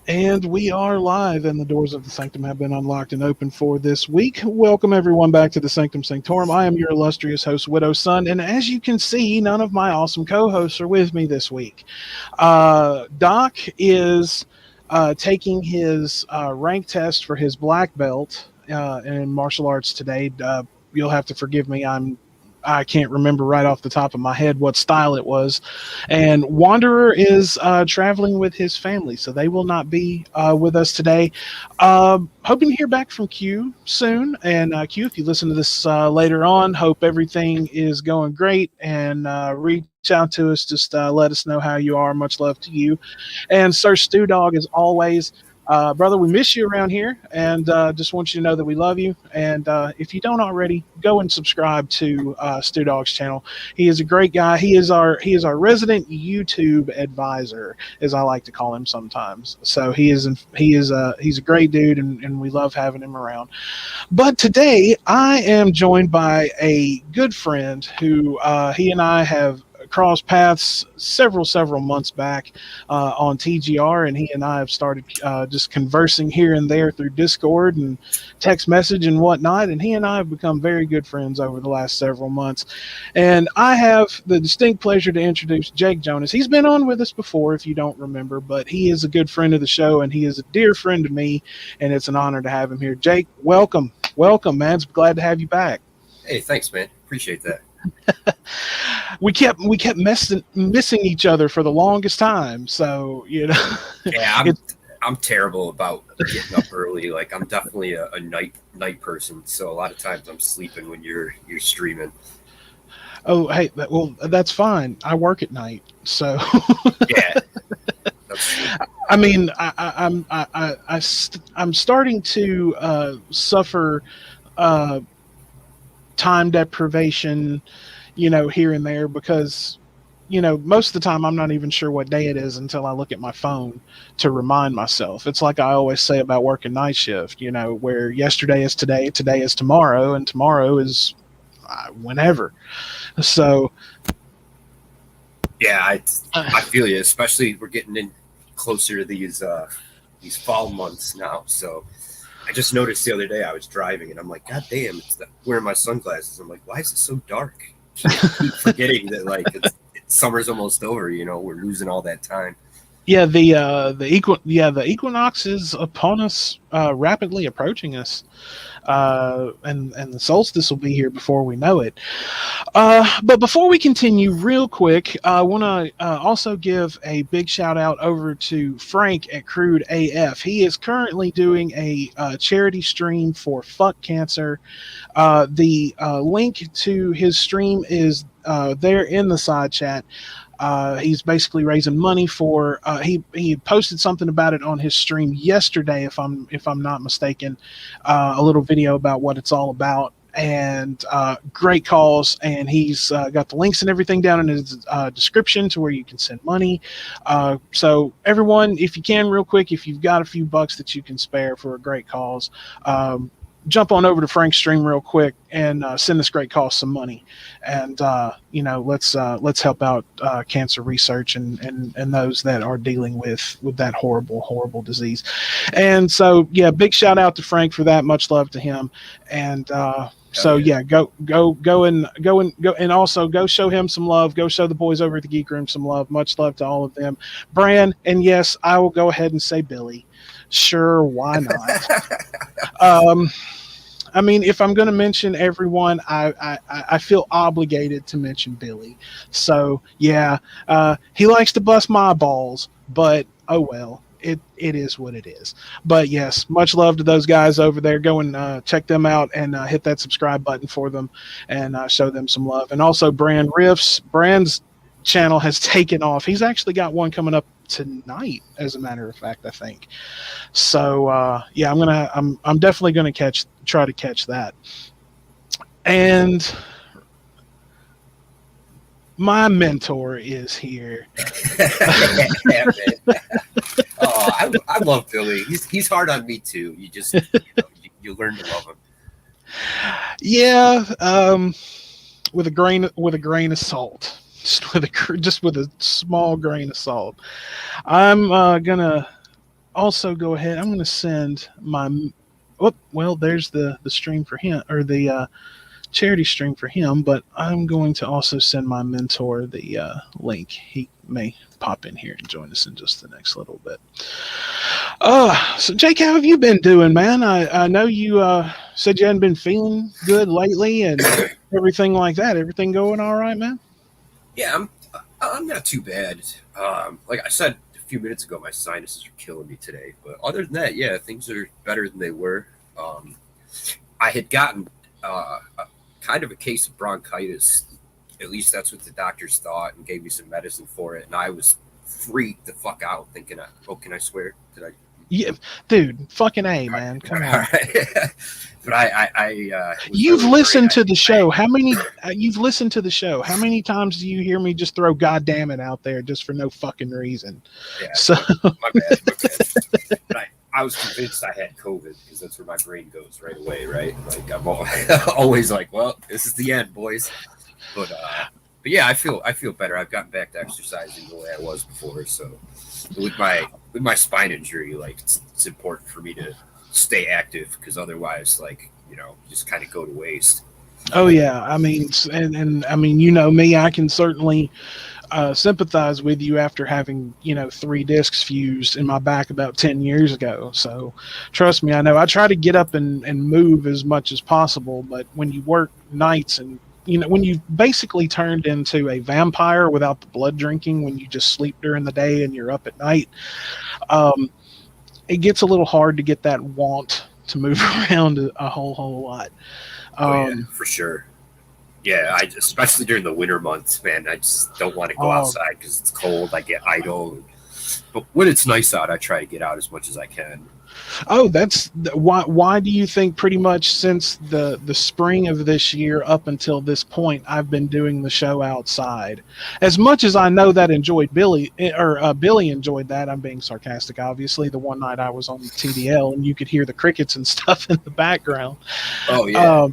And we are live, and the doors of the sanctum have been unlocked and open for this week. Welcome, everyone, back to the Sanctum Sanctorum. I am your illustrious host, Widow's Son, and as you can see, none of my awesome co-hosts are with me this week. Doc is taking his rank test for his black belt in martial arts today. You'll have to forgive me. I can't remember right off the top of my head what style it was. And Wanderer is traveling with his family, so they will not be with us today. Hoping to hear back from Q soon. And Q, if you listen to this later on, hope everything is going great. And reach out to us. Just let us know how you are. Much love to you. And Sir Stew Dog, as always, brother, we miss you around here, and just want you to know that we love you. And if you don't already, go and subscribe to Stu Dog's channel. He is a great guy. He is our resident YouTube advisor, as I like to call him sometimes. So he's a great dude, and we love having him around. But today I am joined by a good friend who he and I have crossed paths several months back on TGR, and he and I have started just conversing here and there through Discord and text message and whatnot, and he and I have become very good friends over the last several months. And I have the distinct pleasure to introduce Jake Jonas. He's been on with us before, if you don't remember, but he is a good friend of the show, and he is a dear friend to me, and it's an honor to have him here. Jake, welcome, man. It's glad to have you back. Hey, thanks, man. Appreciate that. we kept missing each other for the longest time, so Yeah, I'm terrible about getting up early. Like, I'm definitely a night person, so a lot of times I'm sleeping when you're streaming. Oh, hey, that's fine. I work at night, so Yeah. I mean, I'm starting to suffer time deprivation, here and there, because most of the time I'm not even sure what day it is until I look at my phone to remind myself. It's like I always say about working night shift, where yesterday is today, today is tomorrow, and tomorrow is whenever. So yeah, I feel you. Especially we're getting in closer to these fall months now. So I just noticed the other day I was driving and I'm like, God damn, wearing my sunglasses. I'm like, why is it so dark? I keep forgetting that summer's almost over. We're losing all that time. Yeah, the equinox is upon us, rapidly approaching us, and the solstice will be here before we know it. But before we continue, real quick, I want to also give a big shout out over to Frank at Crude AF. He is currently doing a charity stream for Fuck Cancer. The link to his stream is there in the side chat. He's basically raising money for. He posted something about it on his stream yesterday, if I'm not mistaken. A little video about what it's all about, and great cause. And he's got the links and everything down in his description to where you can send money. So everyone, if you can, real quick, if you've got a few bucks that you can spare for a great cause, jump on over to Frank's stream real quick and send this great cause some money, and let's help out cancer research and those that are dealing with that horrible disease. And so yeah, big shout out to Frank for that. Much love to him. And so yeah, go and also go show him some love. Go show the boys over at the Geek Room some love. Much love to all of them. Bran, and yes, I will go ahead and say Billy. Sure, why not? I mean, if I'm going to mention everyone, I feel obligated to mention Billy. So yeah, he likes to bust my balls, but oh well, it is what it is. But yes, much love to those guys over there. Go and check them out and hit that subscribe button for them and show them some love. And also Brand Riffs. Brand's channel has taken off. He's actually got one coming up tonight, as a matter of fact, I think. So yeah, I'm definitely gonna try to catch that. And my mentor is here. Yeah, man. Oh, I love Billy. He's hard on me too. You just you learn to love him. Yeah, with a grain of salt. Just with a small grain of salt. I'm gonna also go ahead. I'm going to send my. Oh, well, there's the stream for him, or the charity stream for him. But I'm going to also send my mentor the link. He may pop in here and join us in just the next little bit. So Jake, how have you been doing, man? I know you said you hadn't been feeling good lately and everything like that. Everything going all right, man? Yeah, I'm not too bad. Like I said a few minutes ago, my sinuses are killing me today. But other than that, yeah, things are better than they were. I had gotten kind of a case of bronchitis. At least that's what the doctors thought, and gave me some medicine for it. And I was freaked the fuck out, thinking, "Oh, can I swear? Did I?" Yeah, dude, fucking A, man. Come on. But I you've listened to the show. How many? You've listened to the show. How many times do you hear me just throw "God damn it" out there just for no fucking reason? Yeah, so my bad. But I was convinced I had COVID because that's where my brain goes right away, right? Like I'm always like, well, this is the end, boys. But yeah, I feel better. I've gotten back to exercising the way I was before. So with my spine injury, like it's important for me to stay active because otherwise, like just kind of go to waste. Oh yeah, I mean, and I mean, you know me, I can certainly sympathize with you after having 3 discs fused in my back about 10 years ago. So trust me, I know. I try to get up and move as much as possible, but when you work nights and when you basically turned into a vampire without the blood drinking, when you just sleep during the day and you're up at night, it gets a little hard to get that want to move around a whole lot. Yeah, for sure. Yeah, especially during the winter months, man, I just don't want to go outside because it's cold. I get idle. But when it's nice out, I try to get out as much as I can. Oh, that's why do you think pretty much since the spring of this year up until this point I've been doing the show outside? As much as I know that Billy enjoyed that. I'm being sarcastic, obviously. The one night I was on TDL and you could hear the crickets and stuff in the background. Oh yeah.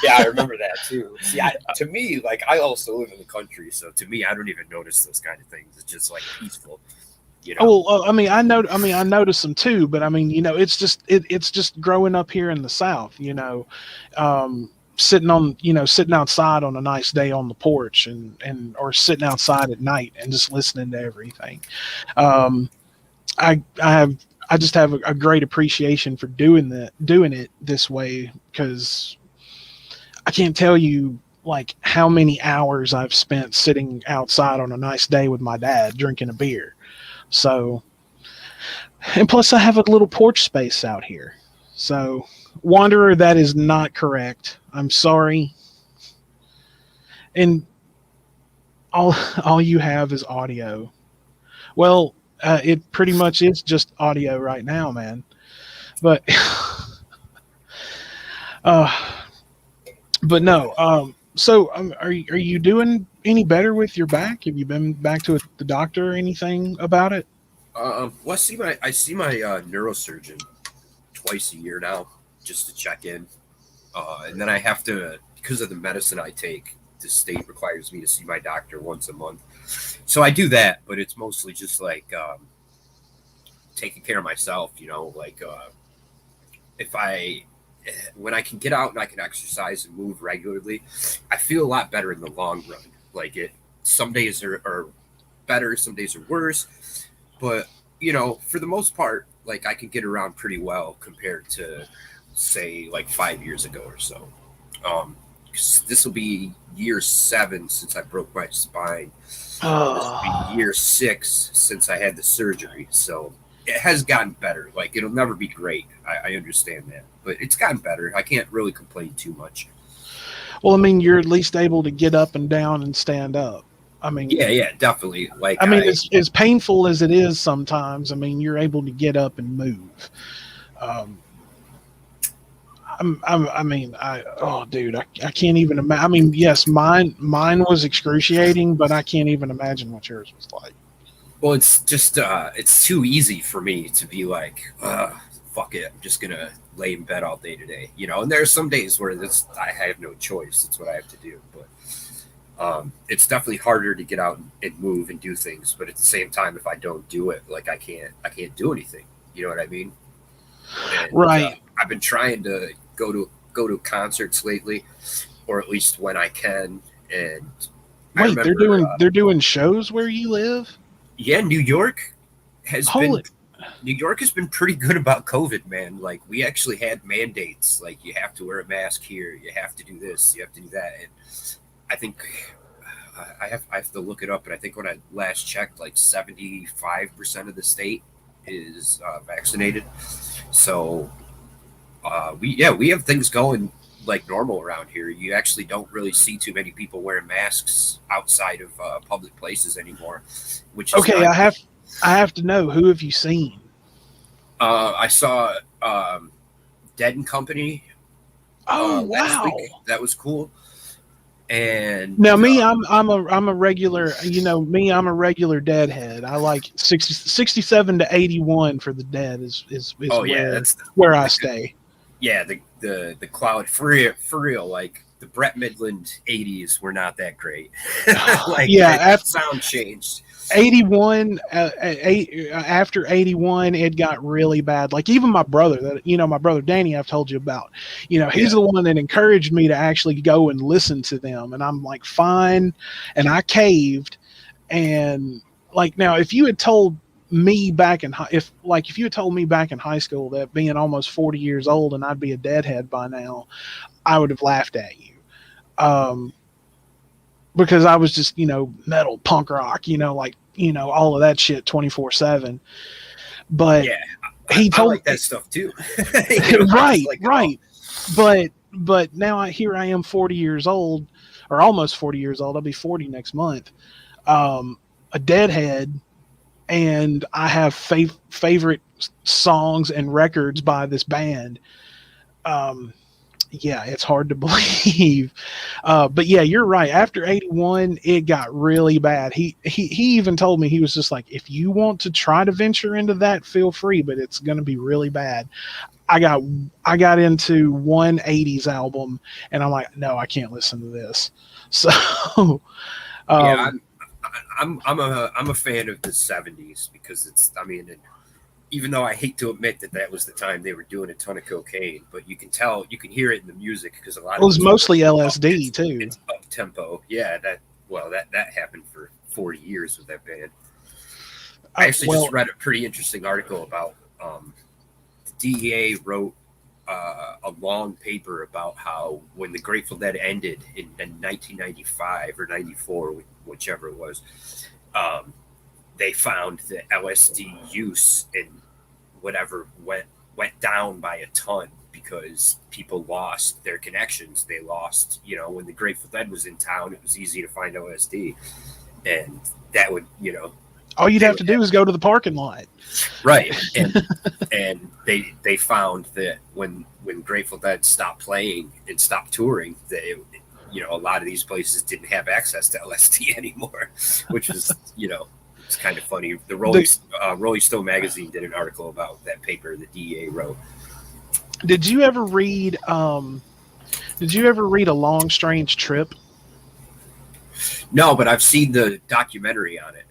Yeah, I remember that too. See, to me, like I also live in the country, so to me, I don't even notice those kind of things. It's just like peaceful. Oh, well, I mean, I notice them too, but I mean, it's just growing up here in the South, sitting outside on a nice day on the porch or sitting outside at night and just listening to everything. I just have a great appreciation for doing it this way, because I can't tell you like how many hours I've spent sitting outside on a nice day with my dad drinking a beer. So, and plus I have a little porch space out here. So, Wanderer, that is not correct. I'm sorry. And all you have is audio. Well, it pretty much is just audio right now, man. But, but no. So, are you doing any better with your back? Have you been back to the doctor or anything about it? Well, I see my neurosurgeon twice a year now just to check in, and then I have to, because of the medicine I take, the state requires me to see my doctor once a month. So I do that, but it's mostly just like taking care of myself. Like when I can get out and I can exercise and move regularly, I feel a lot better in the long run. Like some days are better, some days are worse, but for the most part, like I can get around pretty well compared to say like 5 years ago or so. This will be year 7 since I broke my spine. This will be year 6 since I had the surgery. So it has gotten better. Like it'll never be great. I understand that, but it's gotten better. I can't really complain too much. Well, I mean, you're at least able to get up and down and stand up. I mean, yeah, definitely. Like, I mean, as painful as it is sometimes, I mean, you're able to get up and move. Dude, I can't even imagine. I mean, yes, mine was excruciating, but I can't even imagine what yours was like. Well, it's just, it's too easy for me to be like, fuck it, I'm just gonna lay in bed all day today, And there are some days where I have no choice. It's what I have to do, but it's definitely harder to get out and move and do things. But at the same time, if I don't do it, like I can't do anything. You know what I mean? And Right. I've been trying to go to concerts lately, or at least when I can. And I Wait, remember, they're doing shows where you live? yeah, has been Holy. New York has been pretty good about COVID, man. Like we actually had mandates, like you have to wear a mask here, you have to do this, you have to do that. And I think I have to look it up, but I think when I last checked, like 75% of the state is vaccinated. So we have things going like normal around here. You actually don't really see too many people wearing masks outside of public places anymore, which is Okay, nice. I have to know, who have you seen? I saw Dead and Company Oh last week. wow. That was cool. And Now me, I'm a regular, me, I'm a regular Deadhead. I like 67 to 81 for the Dead is oh yeah, that's where I stay. yeah, the cloud for real, like the Brett Midland 80s were not that great. Like Yeah, the sound changed. 81 after 81 it got really bad. Like even my brother, that my brother Danny, I've told you about, he's Yeah. the one that encouraged me to actually go and listen to them, and I'm like, fine. And I caved. And like, now if you had told me back in if you had told me back in high school that being almost 40 years old and I'd be a Deadhead by now, I would have laughed at you. Because I was just, metal punk rock, all of that shit 24/7. But Yeah, he I told like that stuff too. right, right. But now here I am 40 years old, or almost 40 years old. I'll be 40 next month. A Deadhead, and I have favorite songs and records by this band. Yeah, it's hard to believe. But yeah, you're right. After 81, it got really bad. He even told me, he was just like, if you want to try to venture into that, feel free, but it's going to be really bad. I got into one 80s album, and I'm like, no, I can't listen to this. So Yeah, um, I'm a fan of the 70s because it's, I mean, even though I hate to admit that was the time they were doing a ton of cocaine, but you can hear it in the music because a lot it of was mostly LSD too. it's up tempo. Yeah, that happened for 40 years with that band. I actually just read a pretty interesting article about the DEA wrote a long paper about how when the Grateful Dead ended in 1995 or 94, whichever it was, they found that LSD use and whatever went down by a ton because people lost their connections. They lost, when the Grateful Dead was in town, it was easy to find LSD, and that would, all you'd have to do is go to the parking lot. Right. And they found that when Grateful Dead stopped playing and stopped touring, that a lot of these places didn't have access to LSD anymore, which was it's kind of funny. The Rolling Stone magazine did an article about that paper the DEA wrote. Did you ever read A Long Strange Trip? No, but I've seen the documentary on it.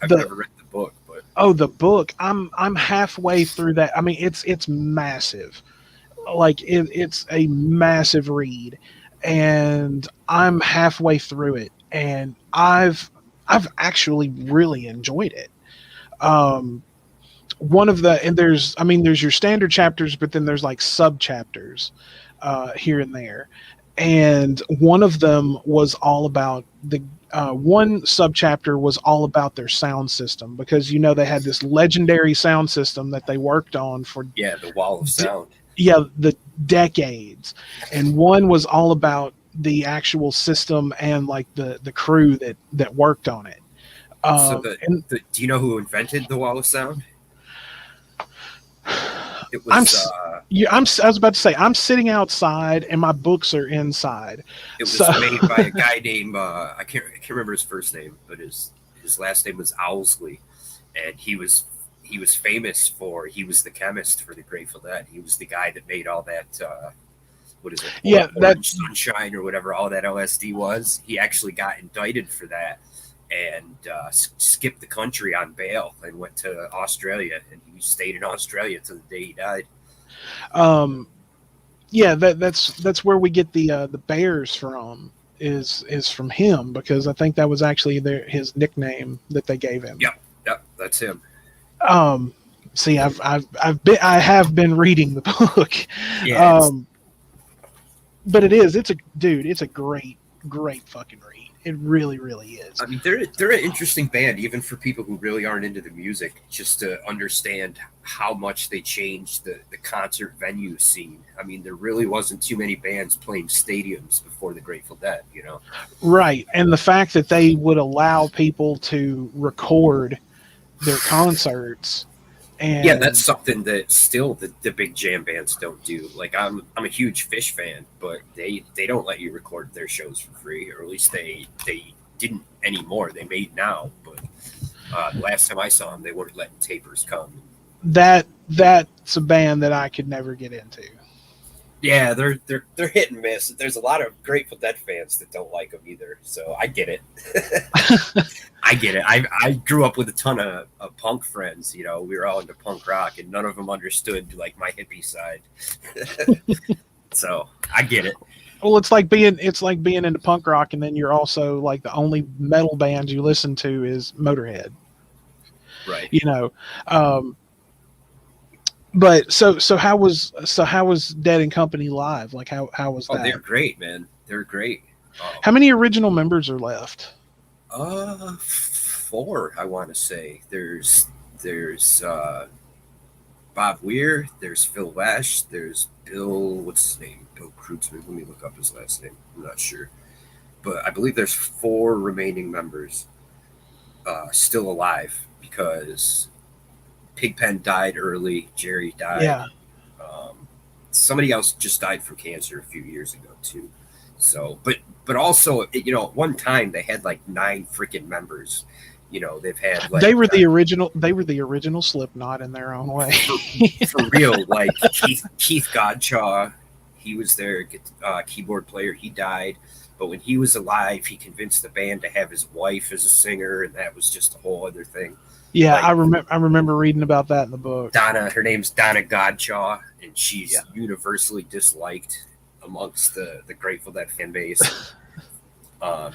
I've never read the book, but the book. I'm halfway through that. I mean, it's massive. Like it's a massive read, and I'm halfway through it, and I've actually really enjoyed it. One of the and there's your standard chapters, but then there's like sub chapters here and there, and one of them was all about one subchapter was all about their sound system, because they had this legendary sound system that they worked on for the Wall of Sound. The decades, and one was all about the actual system and like the crew that worked on it. So do you know who invented the Wall of Sound? It was I was about to say, I'm sitting outside and my books are inside. It was made by a guy named I can't remember his first name, but his last name was Owlsley, and he was famous for, he was the chemist for the Grateful Dead. He was the guy that made all that what is it? Yeah, Orange Sunshine or whatever all that LSD was. He actually got indicted for that, and skipped the country on bail and went to Australia, and he stayed in Australia till the day he died. Yeah, that's where we get the Bears from. Is from him, because I think that was actually his nickname that they gave him. Yep, that's him. See, I have been reading the book. Yeah, but it's a great fucking read. It really, really is. I mean, they're an interesting band, even for people who really aren't into the music, just to understand how much they changed the concert venue scene. I mean, there really wasn't too many bands playing stadiums before the Grateful Dead, you know? Right. And the fact that they would allow people to record their concerts. And yeah, that's something that still the big jam bands don't do. Like, I'm a huge Fish fan, but they don't let you record their shows for free, or at least they didn't anymore. They may now, but the last time I saw them, they weren't letting tapers come. That's a band that I could never get into. Yeah, they're hit and miss. There's a lot of Grateful Dead fans that don't like them either, so I get it. I get it. I grew up with a ton of punk friends. You know, we were all into punk rock, and none of them understood like my hippie side. So I get it. Well, it's like being into punk rock, and then you're also like the only metal band you listen to is Motorhead. Right. You know. But so how was Dead and Company live? Like how was that? Oh, they're great, man. They're great. How many original members are left? 4, I want to say. There's Bob Weir, there's Phil Lesh, there's Bill, what's his name? Bill Kreutzmann. Let me look up his last name. I'm not sure. But I believe there's 4 remaining members still alive, because Pigpen died early, Jerry died. Yeah. Somebody else just died from cancer a few years ago too. So, but also, you know, at one time they had like 9 freaking members. You know, they've had like they were the original Slipknot in their own way. for real. Like Keith Godchaw, he was their keyboard player. He died, but when he was alive, he convinced the band to have his wife as a singer, and that was just a whole other thing. Yeah, like, I remember reading about that in the book. Her name's Donna Godchaw, and she's universally disliked amongst the Grateful Dead fan base.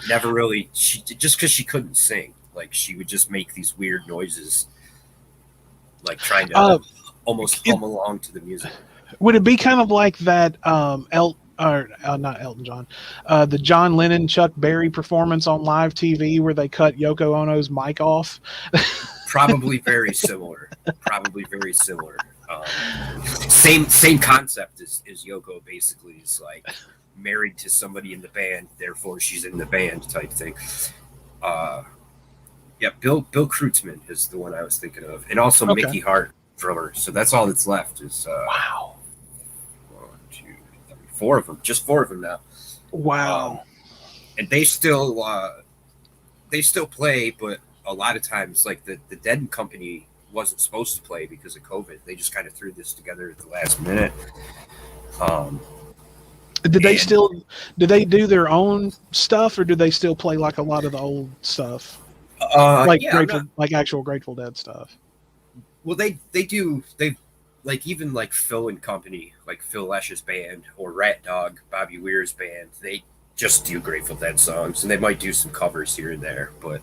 Never really, just because she couldn't sing, like she would just make these weird noises, like trying to almost hum along to the music. Would it be kind of like that? Not Elton John, the John Lennon Chuck Berry performance on live TV where they cut Yoko Ono's mic off. Probably very similar. Same concept as Yoko. Basically, is like married to somebody in the band, therefore she's in the band type thing. Yeah, Bill Kreutzmann is the one I was thinking of, and also Mickey Hart, drummer. So that's all that's left is wow. 1, 2, 3, 4 of them. Just 4 of them now. Wow. And they still play, but a lot of times, like the Dead and Company wasn't supposed to play because of COVID. They just kind of threw this together at the last minute. Did they do their own stuff, or do they still play like a lot of the old stuff? Like actual Grateful Dead stuff. Well, they do. They like even like Phil and Company, like Phil Lesh's band or Rat Dog, Bobby Weir's band. They just do Grateful Dead songs, and they might do some covers here and there, but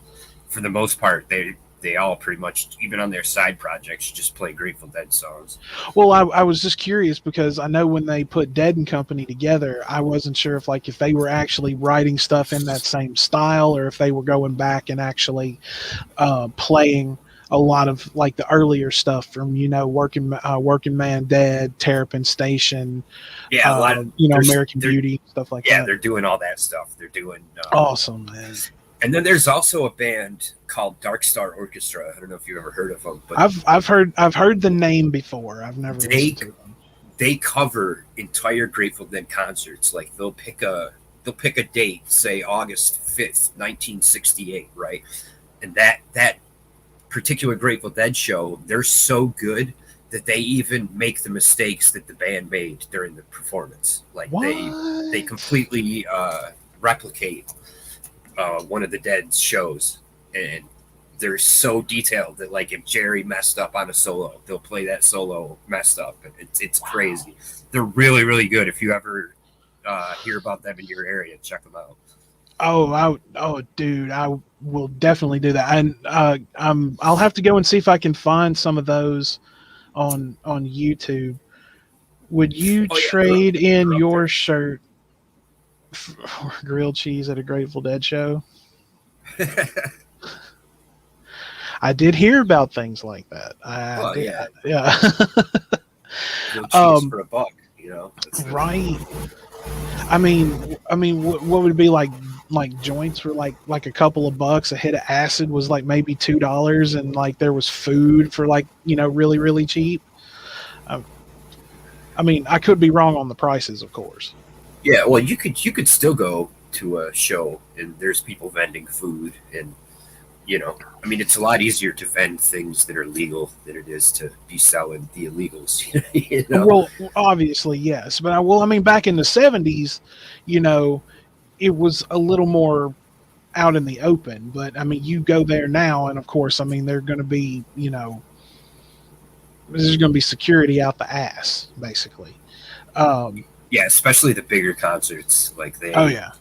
for the most part, they all pretty much, even on their side projects, just play Grateful Dead songs. Well, I was just curious because I know when they put Dead and Company together, I wasn't sure if they were actually writing stuff in that same style, or if they were going back and actually playing a lot of like the earlier stuff from, you know, Working Man Dead, Terrapin Station, a lot of, you know, American Beauty, stuff like that. Yeah, they're doing all that stuff. They're doing awesome, man. And then there's also a band called Dark Star Orchestra. I don't know if you've ever heard of them, but I've heard the name before. I've never listened to them. They cover entire Grateful Dead concerts. Like they'll pick a date, say August 5th, 1968, right? And that particular Grateful Dead show, they're so good that they even make the mistakes that the band made during the performance. Like they completely replicate one of the Dead's shows, and they're so detailed that like if Jerry messed up on a solo, they'll play that solo messed up. It's crazy. They're really, really good. If you ever hear about them in your area, check them out. Oh, dude, I will definitely do that. And I'll have to go and see if I can find some of those on YouTube. Would you trade in your shirt for grilled cheese at a Grateful Dead show? I did hear about things like that. Yeah. Grilled cheese for $1, you know. Right. I mean, what would it be like? Like joints were like a couple of bucks. A hit of acid was like maybe $2, and like there was food for like, you know, really, really cheap. I mean, I could be wrong on the prices, of course. Yeah, well, you could still go to a show and there's people vending food, and you know, I mean, it's a lot easier to vend things that are legal than it is to be selling the illegals. You know? Well, obviously, yes, but I mean, back in the 70s, you know, it was a little more out in the open. But I mean, you go there now, and of course, I mean, they're going to be, you know, there's going to be security out the ass, basically. Yeah, especially the bigger concerts, like they. Oh yeah.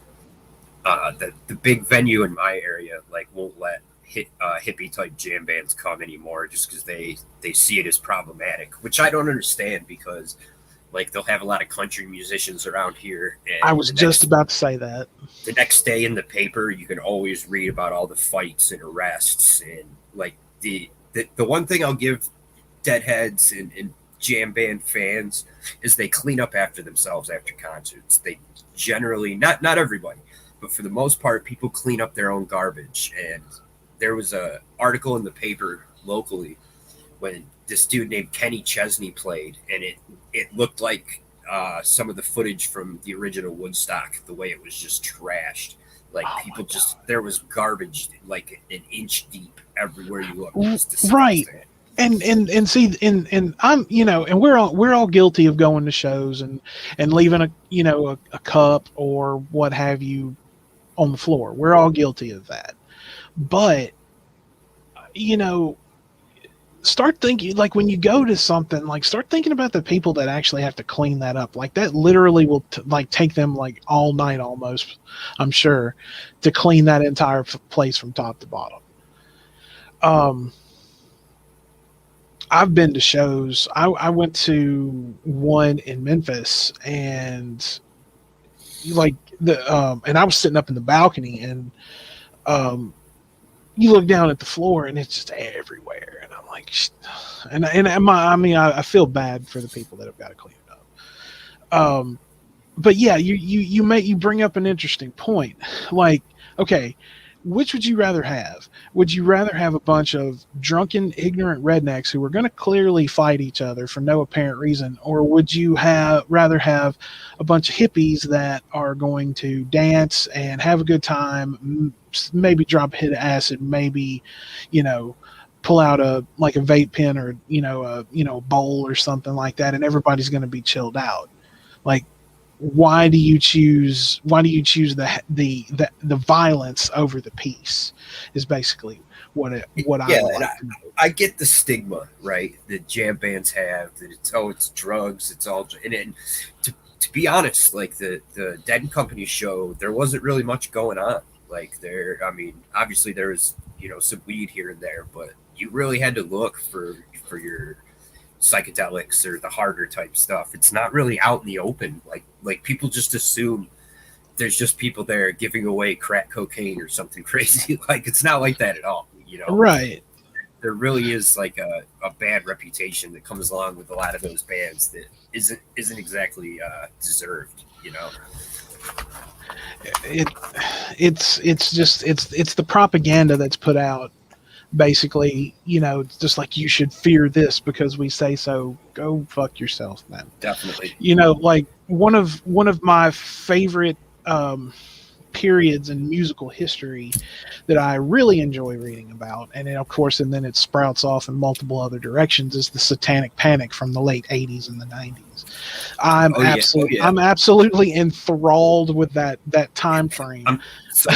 The big venue in my area like won't let hippie type jam bands come anymore just because they see it as problematic, which I don't understand, because like they'll have a lot of country musicians around here. And I was just about to say that. The next day in the paper, you can always read about all the fights and arrests, and like the one thing I'll give Deadheads and jam band fans is they clean up after themselves after concerts. They generally, not everybody, but for the most part, people clean up their own garbage. And there was a article in the paper locally when this dude named Kenny Chesney played, and it looked like some of the footage from the original Woodstock, the way it was just trashed. Like people just, there was garbage like an inch deep everywhere you look. Right. And see, and I'm, you know, and we're all guilty of going to shows and leaving a cup or what have you on the floor. We're all guilty of that. But, you know, start thinking, like when you go to something, like start thinking about the people that actually have to clean that up. Like that literally will like take them like all night almost, I'm sure, to clean that entire place from top to bottom. I've been to shows. I went to one in Memphis, and like and I was sitting up in the balcony, and you look down at the floor, and it's just everywhere, and I'm like, I feel bad for the people that have got to clean it up. But yeah, you bring up an interesting point. Like, okay, which would you rather have? Would you rather have a bunch of drunken, ignorant rednecks who are going to clearly fight each other for no apparent reason, or would you rather have a bunch of hippies that are going to dance and have a good time, maybe drop a hit of acid, maybe, you know, pull out a vape pen or a bowl or something like that, and everybody's going to be chilled out? Like, why do you choose the violence over the peace is basically what I get the stigma, right, that jam bands have, that it's drugs, it's all, and to be honest, like the Dead and Company show, there wasn't really much going on. Like I mean, obviously there was, you know, some weed here and there, but you really had to look for your psychedelics or the harder type stuff. It's not really out in the open. Like people just assume there's just people there giving away crack cocaine or something crazy. Like it's not like that at all, you know? Right. There really is like a bad reputation that comes along with a lot of those bands that isn't exactly deserved, you know? It's the propaganda that's put out. Basically, you know, it's just like, you should fear this because we say so. Go fuck yourself, man. Definitely. You know, like one of my favorite periods in musical history that I really enjoy reading about, and then, of course, and then it sprouts off in multiple other directions, is the Satanic Panic from the late 80s and the 90s. I'm absolutely enthralled with that time frame. I'm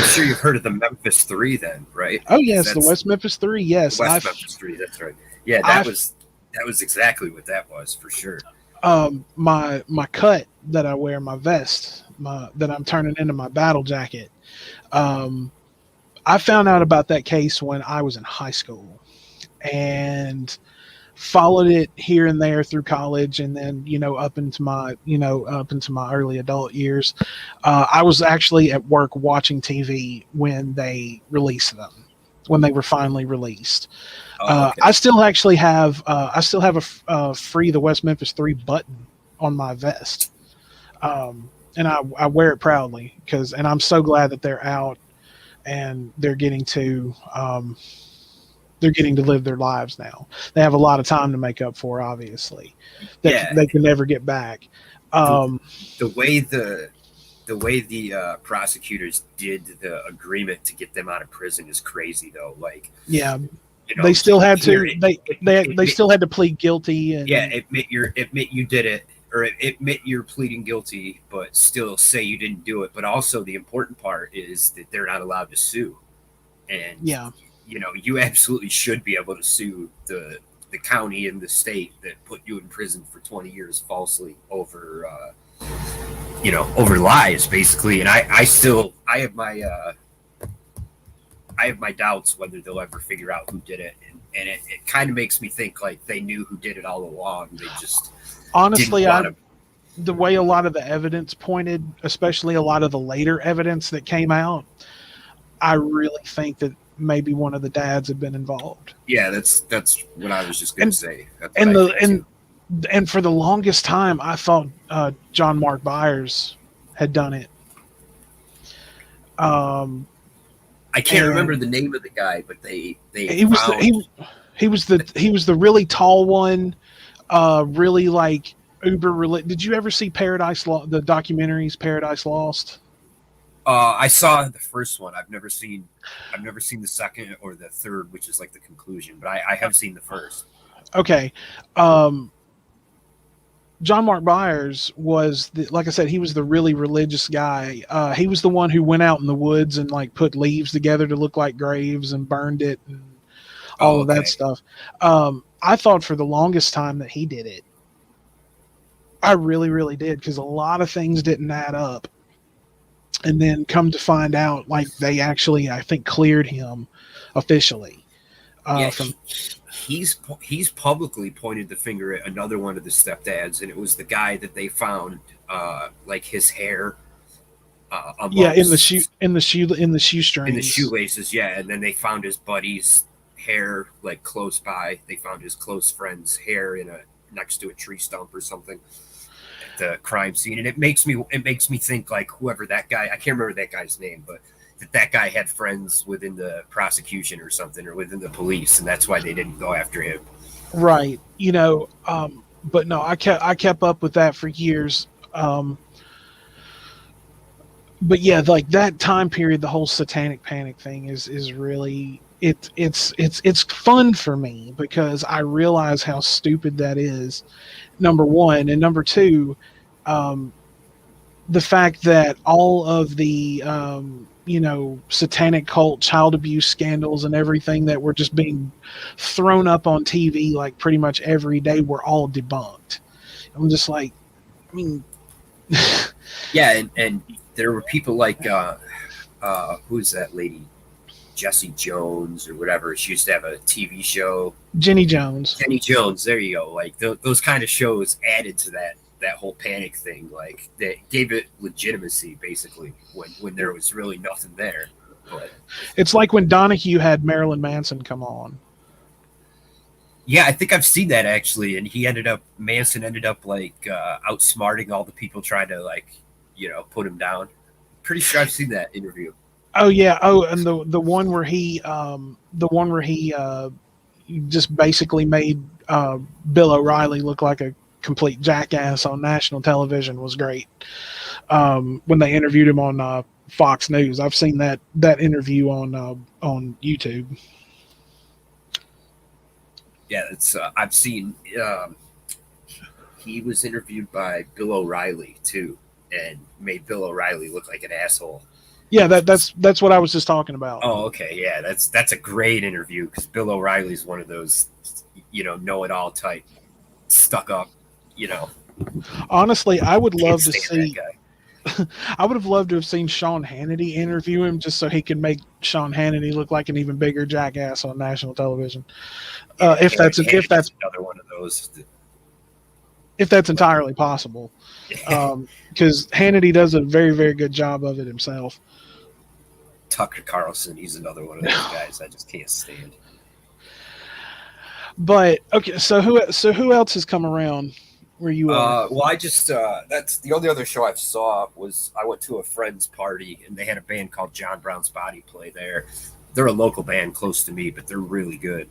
sure you've heard of the Memphis 3 then, right? Oh yes, the West Memphis 3. Yes, Memphis 3. That's right. Yeah, that was exactly what that was for sure. My cut that I wear, my vest, that I'm turning into my battle jacket. I found out about that case when I was in high school, and followed it here and there through college, and then up into my early adult years. I was actually at work watching TV when they released them, when they were finally released. Okay. I still actually have a Free the West Memphis 3 button on my vest, and I wear it proudly and I'm so glad that they're out and they're getting to live their lives now. They have a lot of time to make up for, obviously. They can never get back. The way the prosecutors did the agreement to get them out of prison is crazy, though. Like, they still had to. They still had to plead guilty. And, admit you did it, or admit you're pleading guilty, but still say you didn't do it. But also, the important part is that they're not allowed to sue. And you absolutely should be able to sue the county and the state that put you in prison for 20 years falsely over lies, basically. And I have my doubts whether they'll ever figure out who did it. And it kind of makes me think like they knew who did it all along. They just honestly, the way a lot of the evidence pointed, especially a lot of the later evidence that came out, I really think that maybe one of the dads had been involved. Yeah, that's what I was just going to say. And for the longest time, I thought John Mark Byers had done it. I can't remember the name of the guy, but he was the really tall one, really like uber. Did you ever see the documentaries Paradise Lost? I saw the first one. I've never seen the second or the third, which is like the conclusion, but I have seen the first. Okay. John Mark Byers was, like I said, he was the really religious guy. He was the one who went out in the woods and like put leaves together to look like graves and burned it and all of that stuff. I thought for the longest time that he did it. I really, really did, because a lot of things didn't add up. And then come to find out, like, they actually, I think, cleared him officially. He's publicly pointed the finger at another one of the stepdads, and it was the guy that they found, like his hair. In the shoestrings, in the shoelaces. Yeah, and then they found his buddy's hair, like close by. They found his close friend's hair next to a tree stump or something. The crime scene, and it makes me think like whoever that guy, I can't remember that guy's name, but that guy had friends within the prosecution or something, or within the police, and that's why they didn't go after him. Right. But no, I kept up with that for years. But yeah, like that time period, the whole Satanic Panic thing is really it's fun for me, because I realize how stupid that is. Number one, and number two, the fact that all of the satanic cult child abuse scandals and everything that were just being thrown up on TV like pretty much every day were all debunked. I'm just like, I mean, yeah, and there were people like who's that lady? Jesse Jones or whatever. She used to have a TV show. Jenny Jones. There you go. Like those kind of shows added to that whole panic thing. Like that gave it legitimacy, basically, when there was really nothing there. But it's like when Donahue had Marilyn Manson come on. Yeah, I think I've seen that actually, and Manson ended up like outsmarting all the people trying to put him down. Pretty sure I've seen that interview. Oh yeah. Oh, and the one where he just basically made Bill O'Reilly look like a complete jackass on national television was great. When they interviewed him on Fox News. I've seen that interview on YouTube. Yeah, it's I've seen. He was interviewed by Bill O'Reilly too, and made Bill O'Reilly look like an asshole. Yeah, that's what I was just talking about. Oh, okay, yeah, that's a great interview because Bill O'Reilly's one of those, know-it-all type, stuck up, Honestly, I would love to stand see. that guy. I would have loved to have seen Sean Hannity interview him just so he could make Sean Hannity look like an even bigger jackass on national television. If that's another one of those. If that's entirely possible, because Hannity does a very, very good job of it himself. Tucker Carlson, he's another one of those guys I just can't stand. But okay, so who else has come around where you are? Well, I just that's the only other show I saw was I went to a friend's party and they had a band called John Brown's Body play there. They're a local band close to me, but they're really good.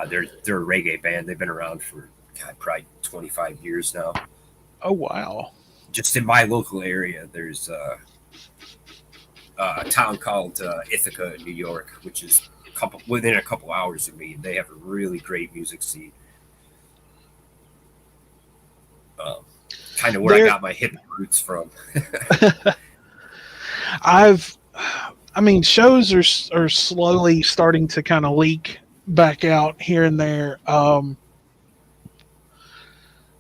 They're a reggae band. They've been around for probably 25 years now. Oh wow! Just in my local area, there's a town called Ithaca in New York, which is within a couple hours of me. They have a really great music scene. Kind of where I got my hip roots from. Shows are slowly starting to kind of leak back out here and there.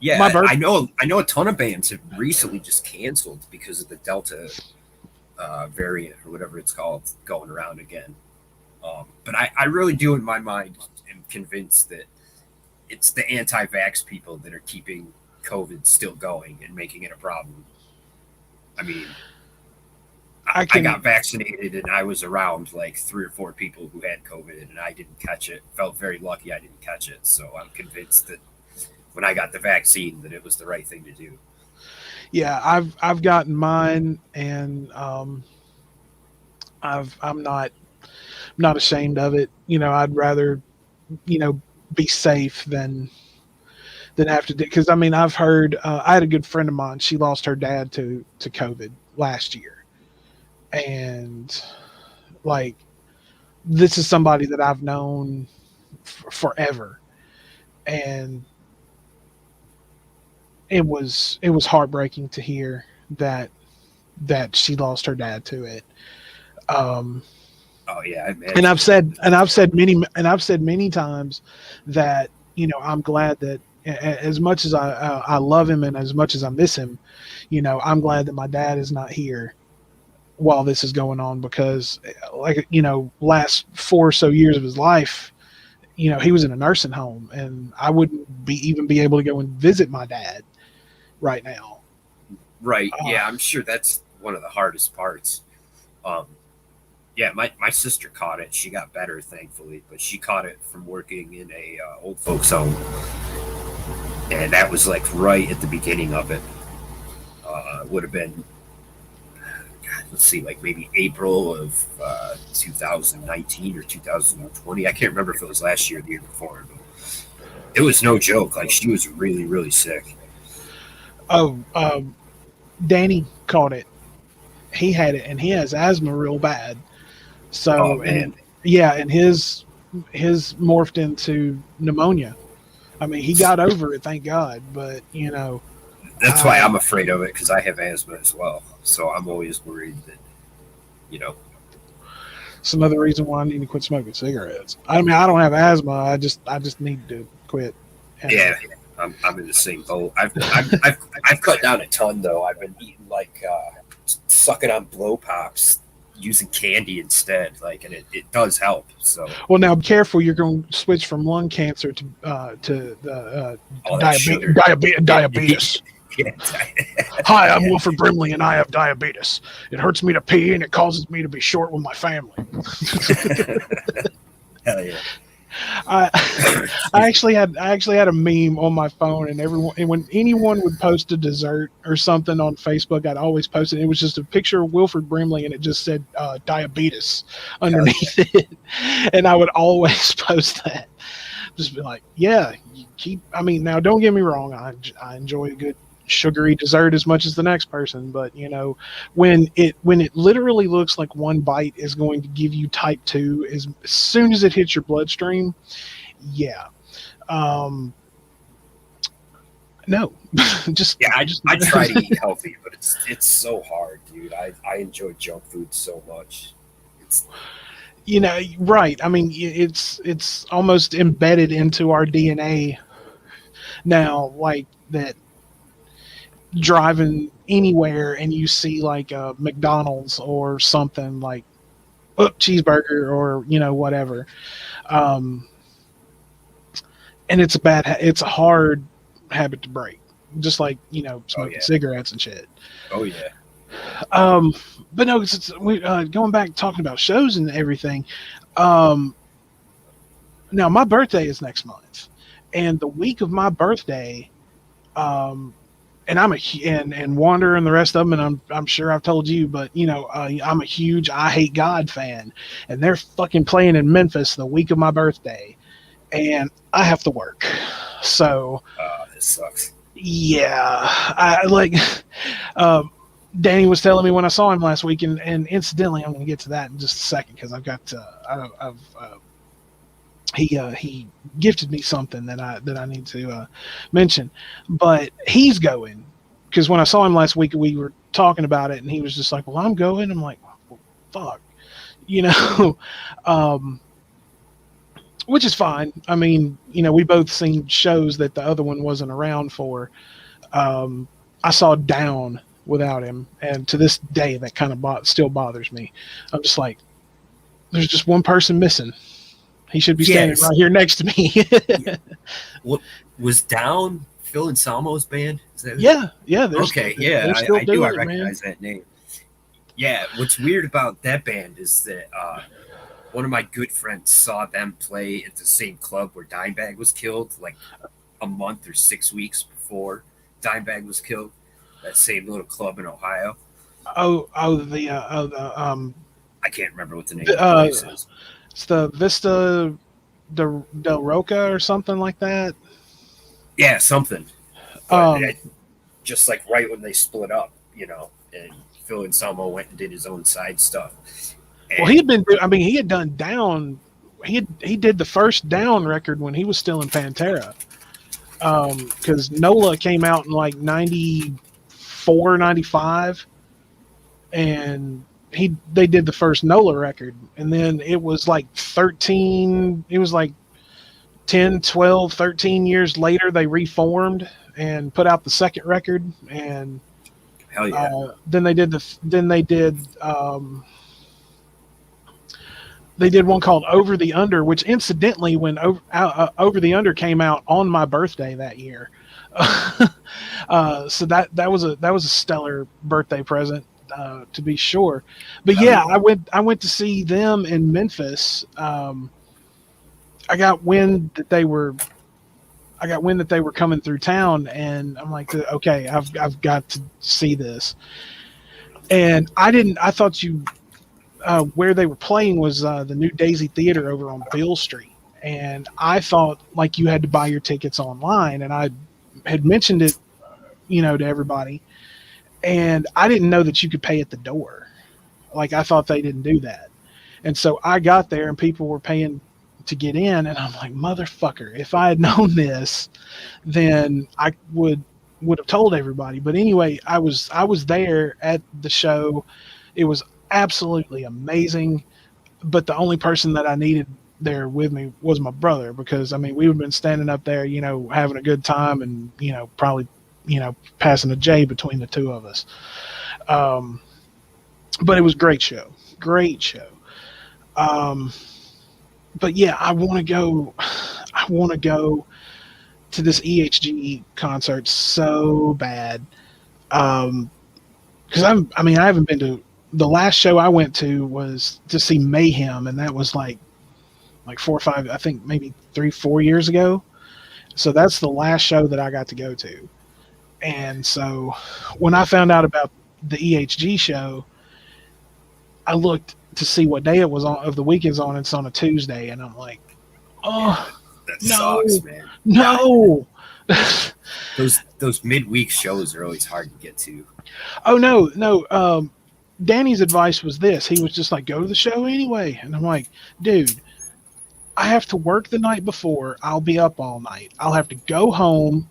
Yeah, I know a ton of bands have recently just canceled because of the Delta variant or whatever it's called going around again. But I really do, in my mind, am convinced that it's the anti-vax people that are keeping COVID still going and making it a problem. I mean, I got vaccinated and I was around like 3 or 4 people who had COVID and I didn't catch it. Felt very lucky I didn't catch it. So I'm convinced that when I got the vaccine that it was the right thing to do. Yeah, I've gotten mine, and I'm not ashamed of it. I'd rather be safe than have to do, because I've heard I had a good friend of mine. She lost her dad to COVID last year, and like this is somebody that I've known forever, and it was heartbreaking to hear that she lost her dad to it. Oh yeah, and I've said many times that I'm glad that as much as I love him and as much as I miss him, I'm glad that my dad is not here while this is going on, because last 4 or so years of his life, he was in a nursing home, and I wouldn't even be able to go and visit my dad right now. Right. Yeah, I'm sure that's one of the hardest parts. Yeah, my sister caught it. She got better, thankfully, but she caught it from working in a old folks home, and that was like right at the beginning of it. Would have been, let's see, like maybe April of 2019 or 2020. I can't remember if it was last year or the year before, but it was no joke. Like, she was really, really sick. Oh, Danny caught it. He had it, and he has asthma real bad. So, and his morphed into pneumonia. He got over it, thank God. But that's why I'm afraid of it, because I have asthma as well. So I'm always worried that, It's another reason why I need to quit smoking cigarettes. I don't have asthma. I just need to quit. Yeah. I'm in the same boat. I've cut down a ton though. I've been eating sucking on blow pops, using candy instead. And it does help. So well, now be careful. You're going to switch from lung cancer to diabetes. Yeah. Hi, I'm Wilford Brimley, and I have diabetes. It hurts me to pee, and it causes me to be short with my family. Hell yeah. I actually had a meme on my phone, and when anyone would post a dessert or something on Facebook, I'd always post it. It was just a picture of Wilford Brimley, and it just said diabetes underneath it, and I would always post that. Just be like, yeah, you keep. Now don't get me wrong, I enjoy a good sugary dessert as much as the next person. But you know, when it literally looks like one bite is going to give you type 2 as soon as it hits your bloodstream, yeah. No, just yeah. I try to eat healthy, but it's so hard, dude. I enjoy junk food so much. It's you know, right. I mean, it's almost embedded into our DNA now, like that. Driving anywhere and you see like a McDonald's or something like cheeseburger or you know whatever, and it's it's a hard habit to break, just like you know smoking cigarettes and shit. Oh yeah. But no, we going back talking about shows and everything. Now my birthday is next month, and the week of my birthday, and and Wander and the rest of them, and I'm sure I've told you, but you know, I'm a huge I Hate God fan, and they're fucking playing in Memphis the week of my birthday, and I have to work, so this sucks. Yeah, I like. Danny was telling me when I saw him last week, and incidentally, I'm going to get to that in just a second because I've got he gifted me something that I need to mention, but he's going because when I saw him last week, we were talking about it, and he was just like, "Well, I'm going." I'm like, well, "Fuck," you know, which is fine. I mean, you know, we both seen shows that the other one wasn't around for. I saw Down without him, and to this day, that kind of still bothers me. I'm just like, there's just one person missing. He should be standing right here next to me. Yeah. What was Down? Phil Anselmo's band? Yeah. Okay, yeah, I do. I recognize that name. Yeah, what's weird about that band is that one of my good friends saw them play at the same club where Dimebag was killed, like a month or 6 weeks before Dimebag was killed. That same little club in Ohio. I can't remember what the name of the place is. It's the Vista del Roca or something like that. Yeah, something. But just like right when they split up, you know, and Phil Anselmo went and did his own side stuff. And well, he had done Down. He did the first Down record when he was still in Pantera. Because NOLA came out in like 94, 95, and they did the first NOLA record, and then it was like 13 it was like 10, 12, 13 years later they reformed and put out the second record, and hell yeah. Then they did one called Over the Under, which incidentally, when Over the Under came out on my birthday that year, so that was a stellar birthday present, to be sure. But yeah, I went to see them in Memphis. I got wind that they were coming through town, and I'm like, okay, I've got to see this. And I thought where they were playing was the New Daisy Theater over on Beale Street, and I thought like you had to buy your tickets online, and I had mentioned it, you know, to everybody, and I didn't know that you could pay at the door. Like I thought they didn't do that, and so I got there and people were paying to get in, and I'm like, motherfucker, if I had known this, then I would have told everybody. But anyway, I was there at the show. It was absolutely amazing, but the only person that I needed there with me was my brother, because I mean, we've been standing up there, you know, having a good time, and you know, probably, you know, passing a J between the two of us. But it was a great show. But yeah, I want to go to this EHG concert so bad. Because I haven't been to. The last show I went to was to see Mayhem, and that was like 4 or 5, I think maybe 3-4 years ago. So that's the last show that I got to go to. And so when I found out about the EHG show, I looked to see what day it was on of the week is on. It's on a Tuesday, and I'm like, oh, that no, sucks, man. No. Those those midweek shows are always hard to get to. Oh no. Danny's advice was this. He was just like, go to the show anyway. And I'm like, dude, I have to work the night before. I'll be up all night. I'll have to go home,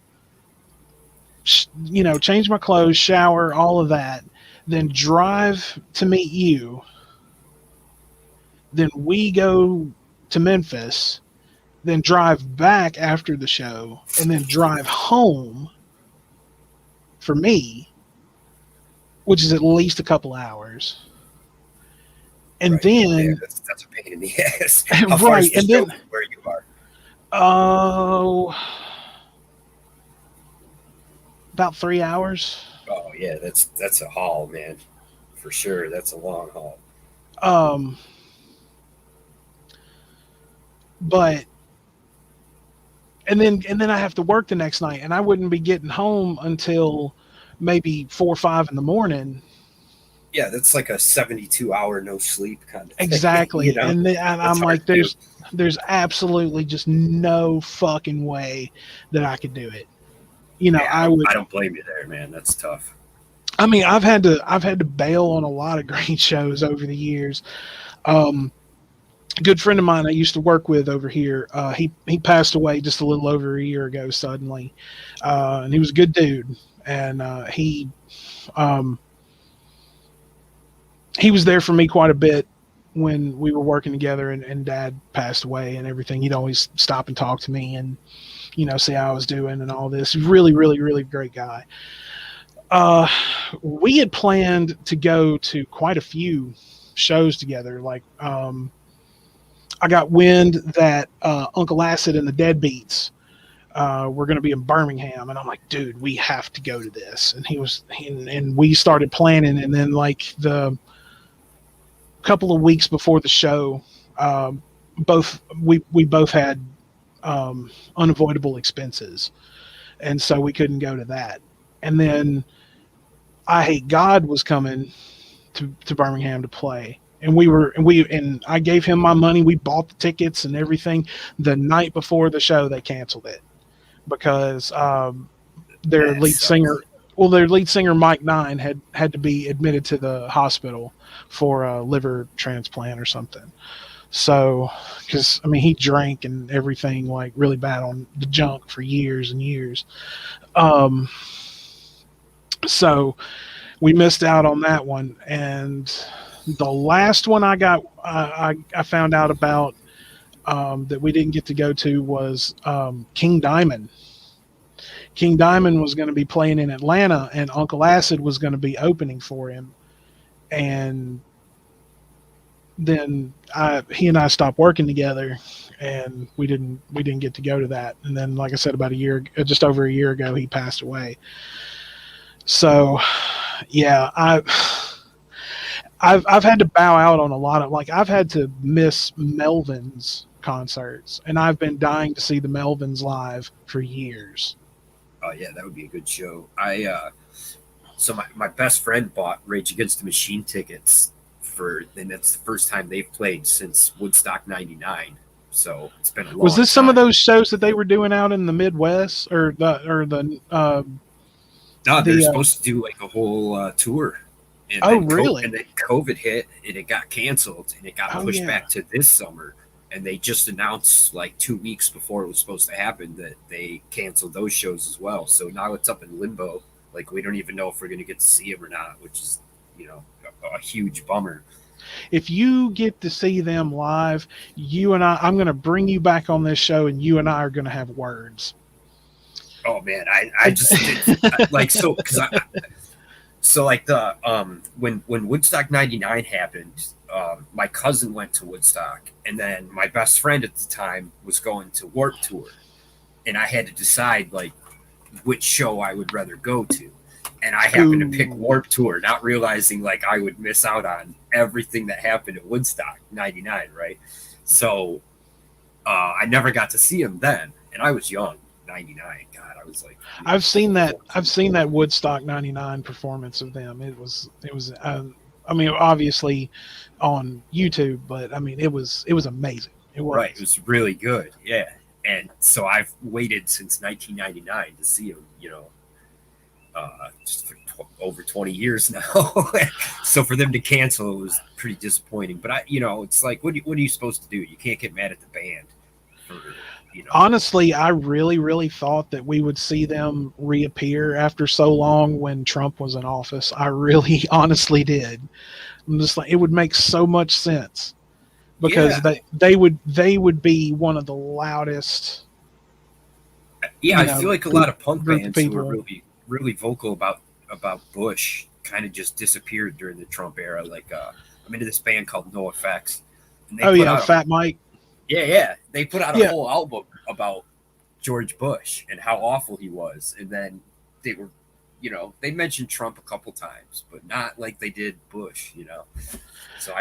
change my clothes, shower, all of that, then drive to meet you. Then we go to Memphis, then drive back after the show, and then drive home for me, which is at least a couple hours. And then that's a pain in the ass. How far right, is the and show then where you are? oh, about 3 hours. Oh yeah, that's a haul, man, for sure. That's a long haul. But and then I have to work the next night, and I wouldn't be getting home until maybe 4 or 5 in the morning. Yeah, that's like a 72-hour no sleep kind of thing. Exactly. And I'm like, there's absolutely just no fucking way that I could do it. I don't blame you there, man. That's tough. I mean, I've had to bail on a lot of great shows over the years. A good friend of mine I used to work with over here, he passed away just a little over a year ago suddenly. And he was a good dude. And he was there for me quite a bit when we were working together, and Dad passed away and everything. He'd always stop and talk to me and, see how I was doing and all this. Really, really, really great guy. We had planned to go to quite a few shows together. Like, I got wind that Uncle Acid and the Deadbeats were going to be in Birmingham, and I'm like, dude, we have to go to this. And and we started planning, and then like the couple of weeks before the show, we both had unavoidable expenses, and so we couldn't go to that. And then I Hate God was coming to Birmingham to play, and I gave him my money. We bought the tickets and everything. The night before the show, they canceled it because their lead singer Mike Nine had to be admitted to the hospital for a liver transplant or something. So, because I mean, he drank and everything like really bad on the junk for years and years. So we missed out on that one. And the last one I got, I found out about that we didn't get to go to was King Diamond. King Diamond was going to be playing in Atlanta, and Uncle Acid was going to be opening for him. And then he and I stopped working together, and we didn't get to go to that. And then, like I said, just over a year ago, he passed away. So, yeah, I've had to bow out on a lot of, like, I've had to miss Melvin's concerts, and I've been dying to see the Melvins live for years. Oh yeah, that would be a good show. So my best friend bought Rage Against the Machine tickets and that's the first time they've played since Woodstock '99. So it's been a long Was this time. some of those shows that they were doing out in the Midwest or the No, they're supposed to do like a whole tour. And really? And then COVID hit, and it got canceled, and it got pushed back to this summer. And they just announced like 2 weeks before it was supposed to happen that they canceled those shows as well. So now it's up in limbo. Like, we don't even know if we're going to get to see them or not, which is, a huge bummer. If you get to see them live, you and I'm going to bring you back on this show, and you and I are going to have words. Oh man, I just like, so because so like the when Woodstock '99 happened, my cousin went to Woodstock, and then my best friend at the time was going to Warped Tour, and I had to decide like which show I would rather go to, and I happened to pick Warped Tour, not realizing like I would miss out on everything that happened at Woodstock '99, right? So I never got to see him then, and I was young. '99, God, I was like, I've seen that Woodstock '99 performance of them. It was I mean, obviously on YouTube, but I mean, it was amazing. It was right. It was really good. Yeah. And so I've waited since 1999 to see him, just for over 20 years now. So for them to cancel it was pretty disappointing. But it's like, what are you supposed to do? You can't get mad at the band. Honestly, I really, really thought that we would see them reappear after so long when Trump was in office. I really honestly did. I'm just like, it would make so much sense because they would be one of the loudest. Yeah, I feel like a lot of punk bands who were really, really vocal about Bush kind of just disappeared during the Trump era. Like, I'm into this band called NoFX. Fat Mike. Yeah. They put out a whole album about George Bush and how awful he was. And then they were, they mentioned Trump a couple times, but not like they did Bush, So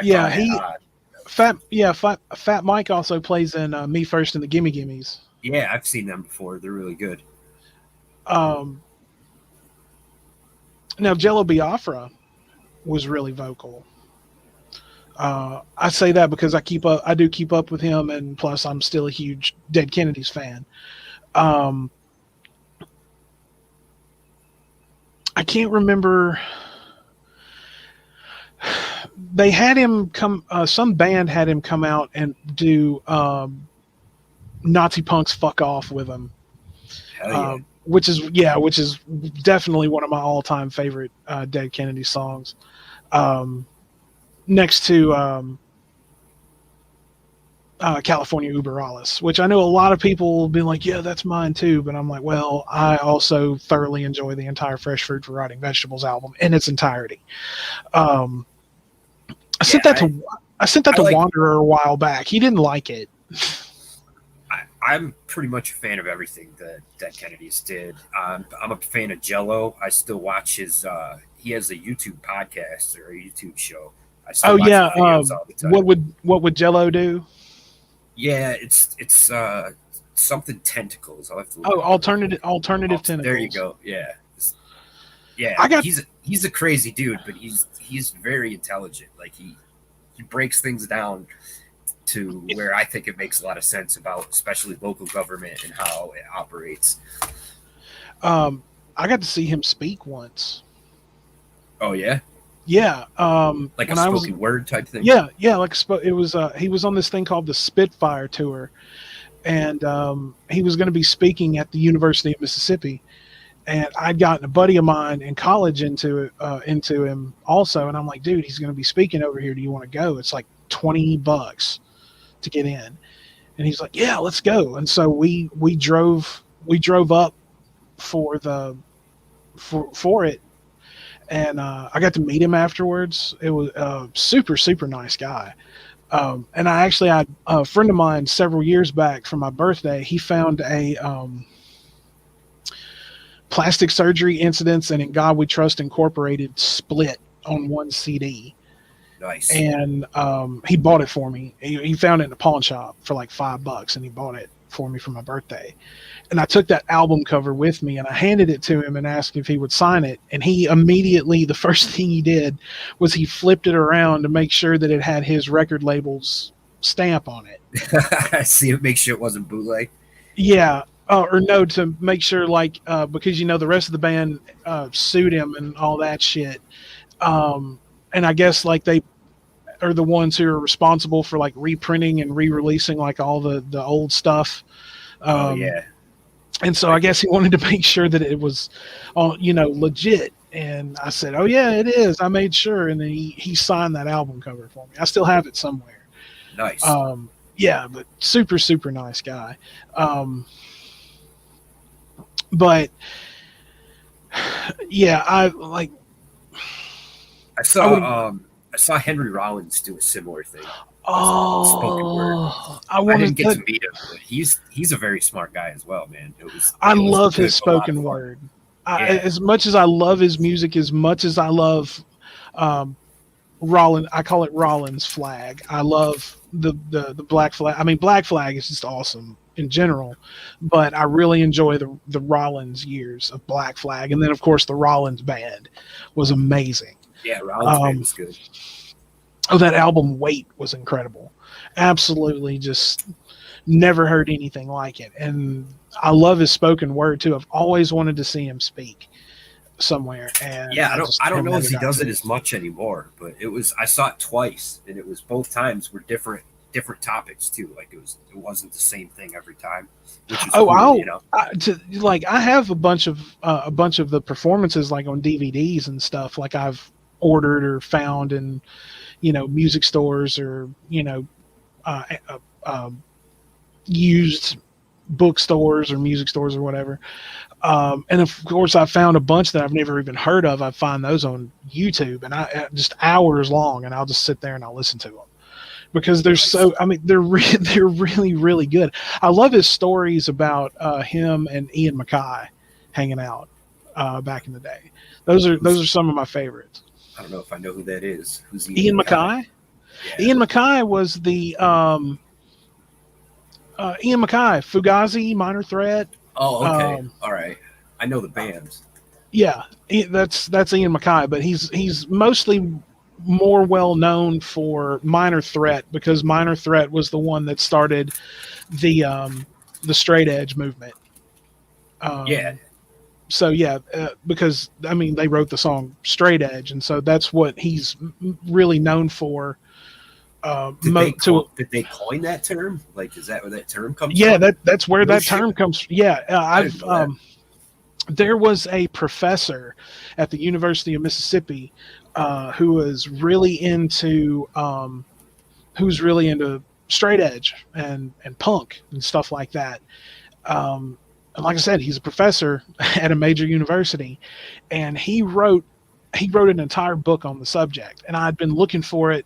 Fat Mike also plays in Me First and the Gimme Gimmes. Yeah, I've seen them before. They're really good. Now Jello Biafra was really vocal. I say that because I do keep up with him, and plus I'm still a huge Dead Kennedys fan. I can't remember. They had him come. Some band had him come out and do Nazi Punks Fuck Off with him. Hell yeah. Which is definitely one of my all-time favorite Dead Kennedy songs. Next to California Uber Alles, which I know a lot of people will be like, yeah, that's mine too. But I'm like, well, I also thoroughly enjoy the entire Fresh Fruit for Rotting Vegetables album in its entirety. I sent that to Wanderer a while back. He didn't like it. I'm pretty much a fan of everything that Dead Kennedys did. I'm a fan of Jello. I still watch his. He has a YouTube podcast or a YouTube show. I still watch videos all the time. What would Jello do? Yeah, it's something tentacles. I'll have to look alternative tentacles. There you go. Yeah. He's a crazy dude, but he's very intelligent. Like he breaks things down to where I think it makes a lot of sense about especially local government and how it operates. I got to see him speak once. Oh yeah? Yeah. Like a spoken word type thing? Yeah, like it was he was on this thing called the Spitfire Tour, and he was going to be speaking at the University of Mississippi. And I'd gotten a buddy of mine in college into him also, and I'm like, dude, he's going to be speaking over here. Do you want to go? It's like $20 to get in. And he's like, yeah, let's go. And so we drove up for it. And I got to meet him afterwards. It was a super, super nice guy. And I actually had a friend of mine several years back for my birthday. He found a Plastic Surgery Incidents and In God We Trust Incorporated split on one CD. Nice. And he bought it for me. He found it in a pawn shop for like $5, and he bought it for me for my birthday. And I took that album cover with me, and I handed it to him and asked if he would sign it. And he immediately, the first thing he did was he flipped it around to make sure that it had his record label's stamp on it. I see. It makes sure it wasn't bootleg. Yeah. Or no, to make sure, like, because, the rest of the band sued him and all that shit. And I guess, like, they are the ones who are responsible for, like, reprinting and re-releasing, like, all the old stuff. Yeah. And so I guess he wanted to make sure that it was, legit. And I said, oh, yeah, it is. I made sure. And then he signed that album cover for me. I still have it somewhere. Nice. Yeah, but super, super nice guy. But yeah, I saw Henry Rollins do a similar thing. Oh, spoken word. I didn't get to meet him, but he's a very smart guy as well, man. I love his spoken word. As much as I love his music, as much as I love Rollins, I call it Rollins Flag. I love the Black Flag. I mean, Black Flag is just awesome in general, but I really enjoy the Rollins years of Black Flag, and then of course the Rollins band was amazing. Yeah, Rollins band was good. Oh, that album Wait was incredible. Absolutely, just never heard anything like it. And I love his spoken word too. I've always wanted to see him speak. somewhere, and Yeah, I don't have know if never he got does to it as much anymore, but I saw it twice, and it was both times were different topics too. Like it wasn't the same thing every time, which was Oh, cool, you know. I have a bunch of the performances like on DVDs and stuff. Like I've ordered or found in music stores or uh, uh, um, used bookstores or music stores or whatever. And of course, I found a bunch that I've never even heard of. I find those on YouTube, and I just hours long, and I'll just sit there and I'll listen to them because they're Nice. so. I mean, they're really really good. I love his stories about him and Ian MacKaye hanging out back in the day. Those are some of my favorites. I don't know if I know who that is. Who's Ian Ian MacKaye? MacKaye. Yeah. Ian MacKaye was the Ian MacKaye, Fugazi, Minor Threat. Oh, okay. Um, All right. I know the bands. yeah, that's Ian MacKaye, but he's mostly more well known for Minor Threat because Minor Threat was the one that started the straight edge movement. Yeah. So yeah, because I mean they wrote the song Straight Edge, and so that's what he's really known for. Did they coin that term? Like, is that where that term comes Yeah, from? that's where No that shit. term comes from. Yeah, I didn't know that. There was a professor at the University of Mississippi who was really into straight edge and punk and stuff like that. And like I said, he's a professor at a major university, and he wrote an entire book on the subject. And I'd been looking for it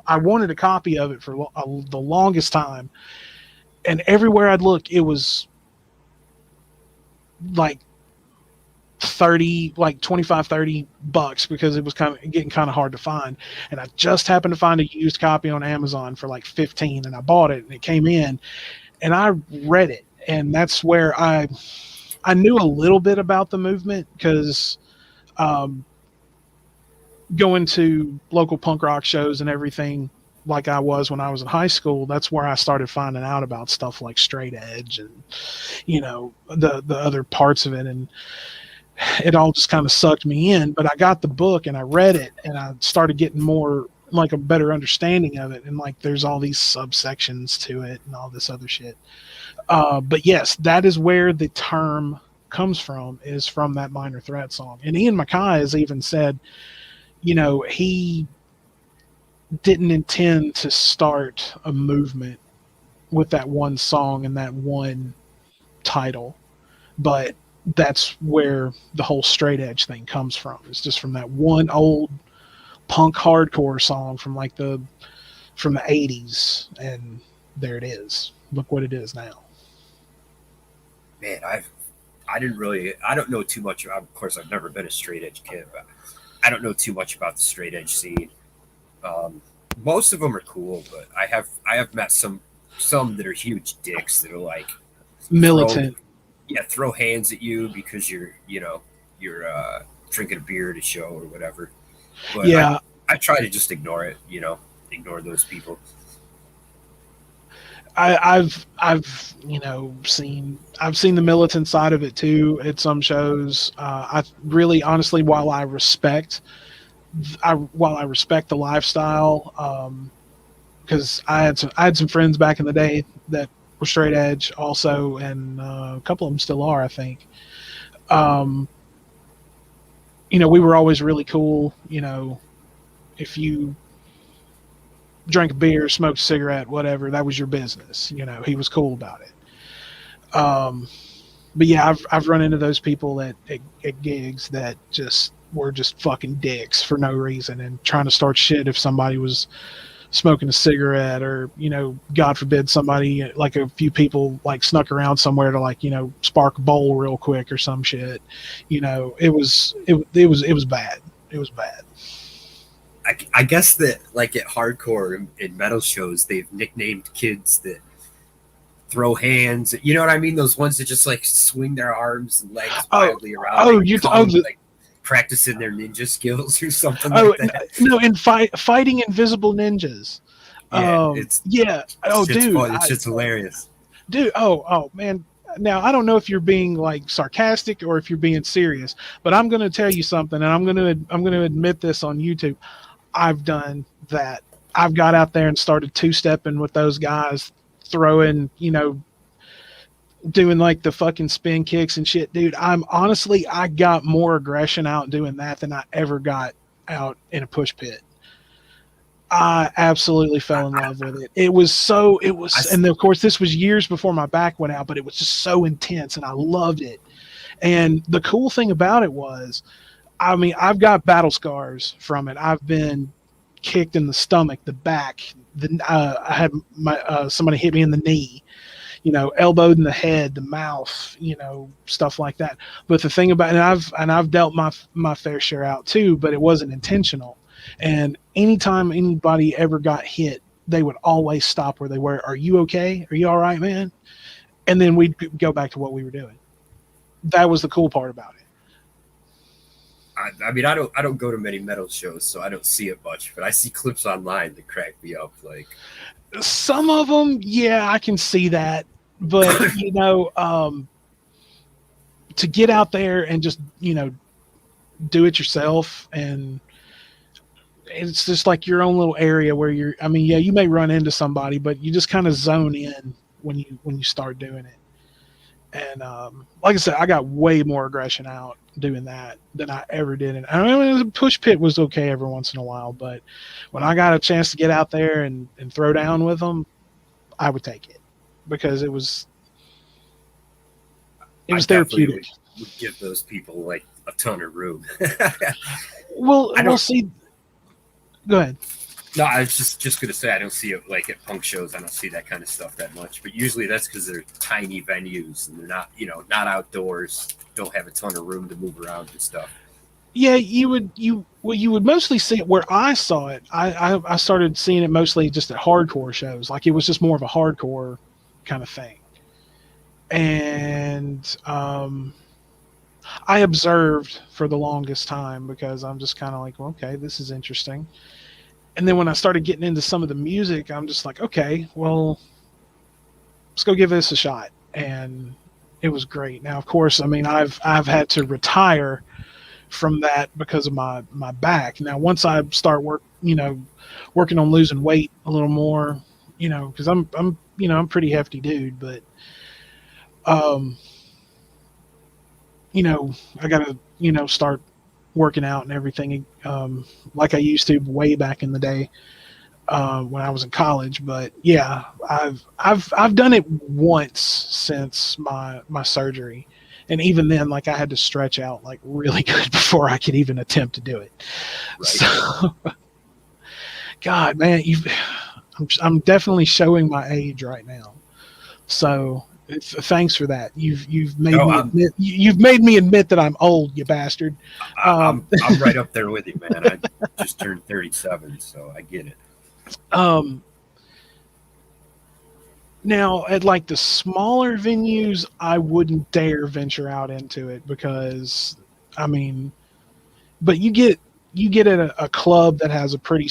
I wanted a copy of it for the longest time, and everywhere I'd look, it was like 25-30 bucks because it was getting kind of hard to find. And I just happened to find a used copy on Amazon for like 15, and I bought it, and it came in, and I read it, and that's where I knew a little bit about the movement because going to local punk rock shows and everything like I was when I was in high school, that's where I started finding out about stuff like straight edge and the other parts of it, and it all just kind of sucked me in. But I got the book and I read it, and I started getting more like a better understanding of it, and like there's all these subsections to it and all this other shit. But yes, that is where the term comes from, is from that Minor Threat song. And Ian MacKaye has even said, he didn't intend to start a movement with that one song and that one title, but that's where the whole straight edge thing comes from. It's just from that one old punk hardcore song from the 80s, and there it is. Look what it is now. Man, I don't know too much. Of course, I've never been a straight edge kid, but I don't know too much about the straight edge scene. Most of them are cool, but I have met some that are huge dicks that are like Militant. throw hands at you because you're drinking a beer at a show or whatever. But Yeah, I try to just ignore it. Ignore those people. I've seen the militant side of it too at some shows. I really, honestly, while I respect the lifestyle, because I had some friends back in the day that were straight edge also, and a couple of them still are, I think. We were always really cool. If you drank a beer, smoked a cigarette, whatever, that was your business. He was cool about it. But yeah, I've run into those people at gigs that were just fucking dicks for no reason and trying to start shit if somebody was smoking a cigarette, or God forbid somebody, like a few people like snuck around somewhere to spark a bowl real quick or some shit. It was bad. It was bad. I guess that like at hardcore and metal shows, they've nicknamed kids that throw hands. You know what I mean? Those ones that just like swing their arms and legs wildly around. Like practicing their ninja skills or something like that. No, in fighting invisible ninjas. Yeah, Dude, it's just hilarious. Dude, oh man, now I don't know if you're being like sarcastic or if you're being serious, but I'm going to tell you something, and I'm going to admit this on YouTube. I've done that. I've got out there and started two-stepping with those guys, throwing, doing like the fucking spin kicks and shit, dude. I got more aggression out doing that than I ever got out in a push pit. I absolutely fell in love with it. And of course this was years before my back went out, but it was just so intense and I loved it. And the cool thing about it was, I mean, I've got battle scars from it. I've been kicked in the stomach, the back, I had somebody hit me in the knee, elbowed in the head, the mouth, stuff like that. But the thing about it, and I've dealt my fair share out too, but it wasn't intentional. And anytime anybody ever got hit, they would always stop where they were. Are you okay? Are you all right, man? And then we'd go back to what we were doing. That was the cool part about it. I mean, I don't go to many metal shows, so I don't see it much, but I see clips online that crack me up. Like some of them, yeah, I can see that. But, to get out there and just, do it yourself, and it's just like your own little area where you may run into somebody, but you just kind of zone in when you start doing it. And like I said, I got way more aggression out doing that than I ever did. And I mean, the push pit was okay every once in a while, but when I got a chance to get out there and throw down with them, I would take it because it was therapeutic. Would give those people like a ton of room. We'll see. Go ahead. No, I was just going to say, I don't see it like at punk shows. I don't see that kind of stuff that much, but usually that's because they're tiny venues and they're not, not outdoors, don't have a ton of room to move around and stuff. Yeah, you would mostly see it where I saw it. I started seeing it mostly just at hardcore shows. Like it was just more of a hardcore kind of thing. And I observed for the longest time because I'm just kind of like, well, okay, this is interesting. And then when I started getting into some of the music, I'm just like, okay, well, let's go give this a shot. And it was great. Now, of course, I mean, I've had to retire from that because of my back. Now, once I start working on losing weight a little more, because I'm a pretty hefty dude, but I gotta, start working out and everything like I used to way back in the day when I was in college. But yeah, I've done it once since my surgery, and even then, like I had to stretch out like really good before I could even attempt to do it. Right. So, God, man, I'm definitely showing my age right now. So thanks for that. You've made me admit that I'm old, you bastard. I'm right up there with you, man. I just turned 37, so I get it. Now at like the smaller venues, I wouldn't dare venture out into it because, I mean, but you get at a club that has a pretty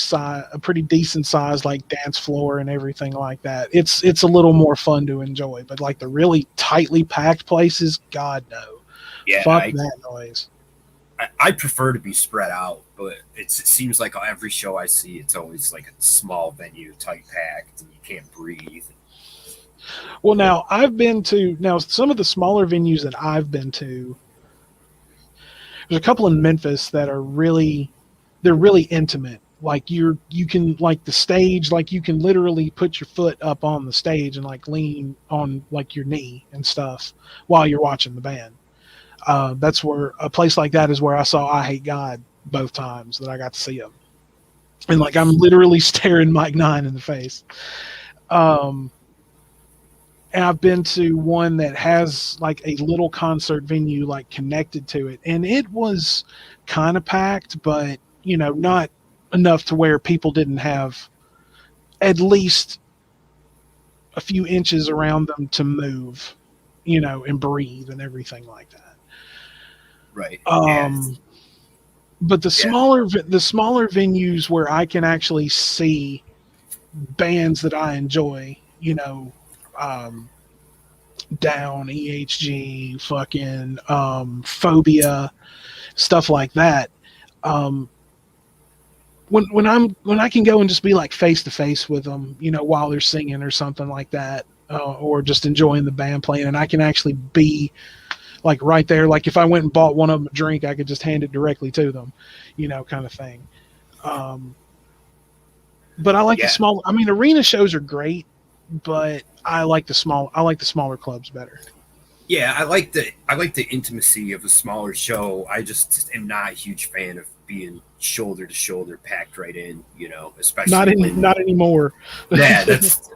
decent size like dance floor and everything like that. It's a little more fun to enjoy. But like the really tightly packed places, God no. Yeah, fuck that noise. I prefer to be spread out, but it seems like every show I see, it's always like a small venue, tight packed, and you can't breathe. Well, now some of the smaller venues that I've been to. There's a couple in Memphis that are they're really intimate. Like you can like the stage, like you can literally put your foot up on the stage and like lean on like your knee and stuff while you're watching the band. That's where a place like that is where I saw I Hate God both times that I got to see them. And like I'm literally staring Mike Nine in the face. And I've been to one that has like a little concert venue like connected to it, and it was kind of packed, but not enough to where people didn't have at least a few inches around them to move, and breathe and everything like that. Right. But the smaller venues where I can actually see bands that I enjoy, Down, EHG, fucking Phobia, stuff like that. When I can go and just be like face to face with them, you know, while they're singing or something like that, or just enjoying the band playing, and I can actually be like right there. Like if I went and bought one of them a drink, I could just hand it directly to them, you know, kind of thing. But I like the small. I mean, arena shows are great, but I like the smaller clubs better. Yeah, I like the intimacy of a smaller show. I just am not a huge fan of being shoulder to shoulder packed right in, you know, especially not anymore. Yeah, that's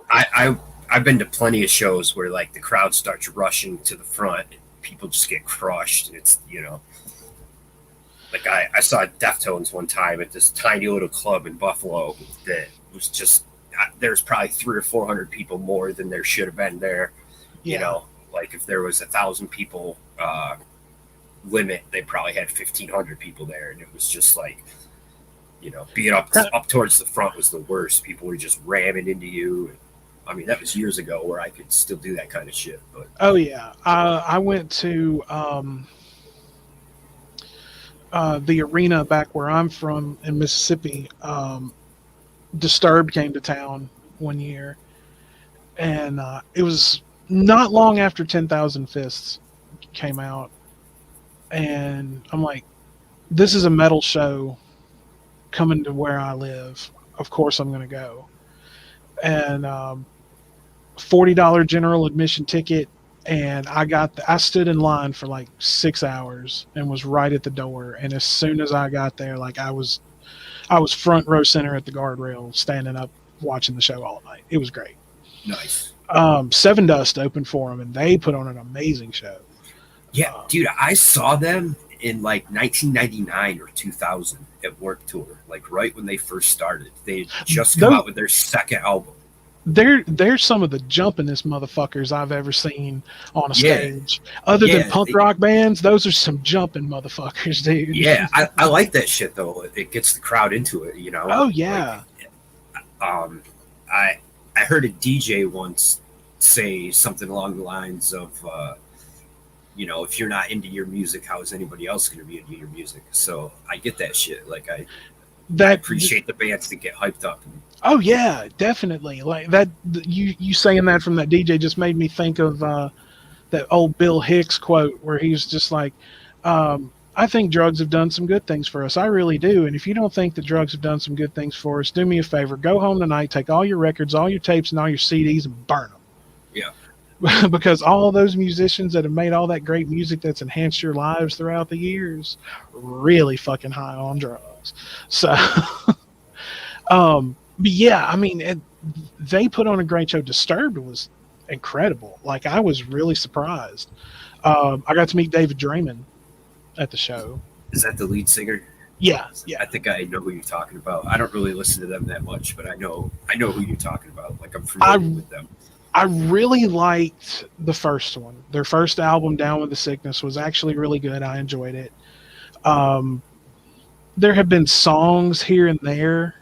I've been to plenty of shows where like the crowd starts rushing to the front and people just get crushed. It's, you know, like I saw Deftones one time at this tiny little club in Buffalo that was just there's probably 300 or 400 people more than there should have been there. Yeah. You know, like if there was 1,000 people limit, they probably had 1,500 people there, and it was just like, you know, being up towards the front was the worst. People were just ramming into you. I mean, that was years ago where I could still do that kind of shit. But oh yeah, I went to the arena back where I'm from in Mississippi. Disturbed came to town one year, and it was not long after 10,000 Fists came out, and I'm like, this is a metal show coming to where I live. Of course I'm going to go. And $40 general admission ticket, and I stood in line for like 6 hours and was right at the door. And as soon as I got there, like I was front row center at the guardrail, standing up watching the show all night. It was great. Nice. Seven Dust opened for them, and they put on an amazing show. Yeah, dude, I saw them in like 1999 or 2000 at Warped Tour, like right when they first started. They just come out with their second album. They're some of the jumpingest motherfuckers I've ever seen on a stage. Other than punk rock bands, those are some jumping motherfuckers, dude. Yeah, I like that shit though. It gets the crowd into it, you know. Oh yeah. Like, I heard a DJ once say something along the lines of, you know, if you're not into your music, how is anybody else going to be into your music? So I get that shit. Like I appreciate the bands that get hyped up. Oh yeah, definitely. Like that, you saying that from that DJ just made me think of that old Bill Hicks quote where he's just like, I think drugs have done some good things for us. I really do. And if you don't think that drugs have done some good things for us, do me a favor. Go home tonight, take all your records, all your tapes, and all your CDs and burn them. Yeah. Because all those musicians that have made all that great music that's enhanced your lives throughout the years, really fucking high on drugs. So, but yeah, I mean, they put on a great show. Disturbed was incredible. Like, I was really surprised. I got to meet David Draymond at the show. Is that the lead singer? Yeah. I think I know who you're talking about. I don't really listen to them that much, but I know who you're talking about. Like, I'm familiar with them. I really liked the first one. Their first album, Down with the Sickness, was actually really good. I enjoyed it. There have been songs here and there.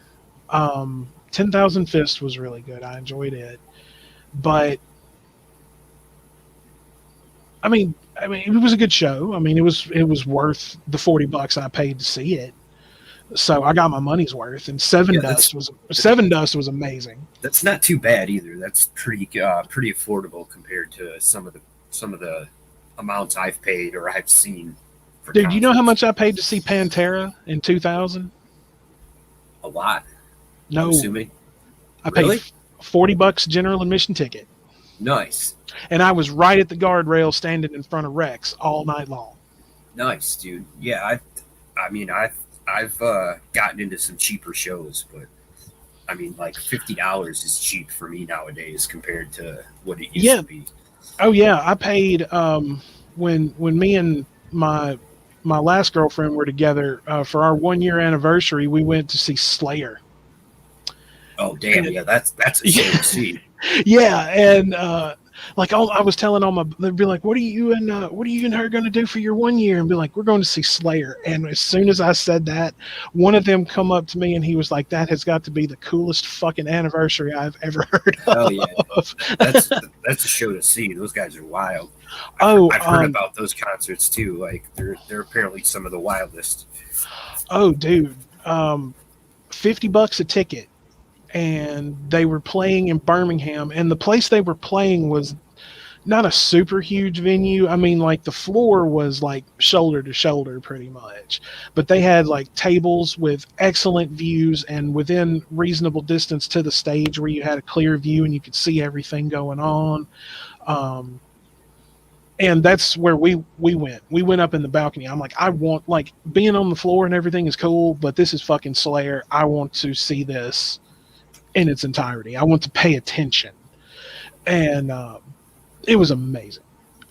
10,000 Fists was really good. I enjoyed it. But I mean, it was a good show. I mean, it was worth the $40 I paid to see it. So I got my money's worth. And Seven Dust was amazing. That's not too bad either. That's pretty affordable compared to some of the amounts I've paid or I've seen. Dude, concerts. You know how much I paid to see Pantera in 2000? A lot. No, I'm assuming. I paid $40 general admission ticket. Nice. And I was right at the guardrail, standing in front of Rex all night long. Nice, dude. Yeah, I've gotten into some cheaper shows, but I mean, like $50 is cheap for me nowadays compared to what it used to be. Oh yeah, I paid when me and my last girlfriend were together for our 1-year anniversary. We went to see Slayer. Oh damn! Yeah, that's a shame to see. Yeah, and Like I was telling all my, they'd be like, what are you and her going to do for your 1 year? And be like, we're going to see Slayer. And as soon as I said that, one of them come up to me and he was like, that has got to be the coolest fucking anniversary I've ever heard Hell of. yeah. That's a show to see. Those guys are wild. I've heard about those concerts too. Like they're apparently some of the wildest. Oh, dude. $50 a ticket. And they were playing in Birmingham, and the place they were playing was not a super huge venue. I mean, like the floor was like shoulder to shoulder pretty much, but they had like tables with excellent views and within reasonable distance to the stage where you had a clear view and you could see everything going on. And that's where we went. We went up in the balcony. I'm like, I want, like, being on the floor and everything is cool, but this is fucking Slayer. I want to see this in its entirety. I want to pay attention. And it was amazing.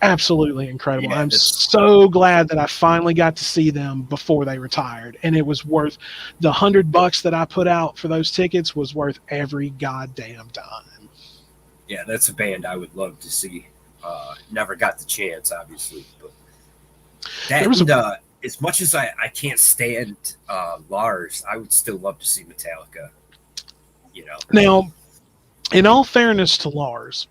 Absolutely incredible. Yeah, I'm so glad that I finally got to see them before they retired. And it was worth the $100 that I put out for those tickets was worth every goddamn time. Yeah, that's a band I would love to see. Never got the chance, obviously, but that as much as I can't stand Lars, I would still love to see Metallica. You know. Now, in all fairness to Lars,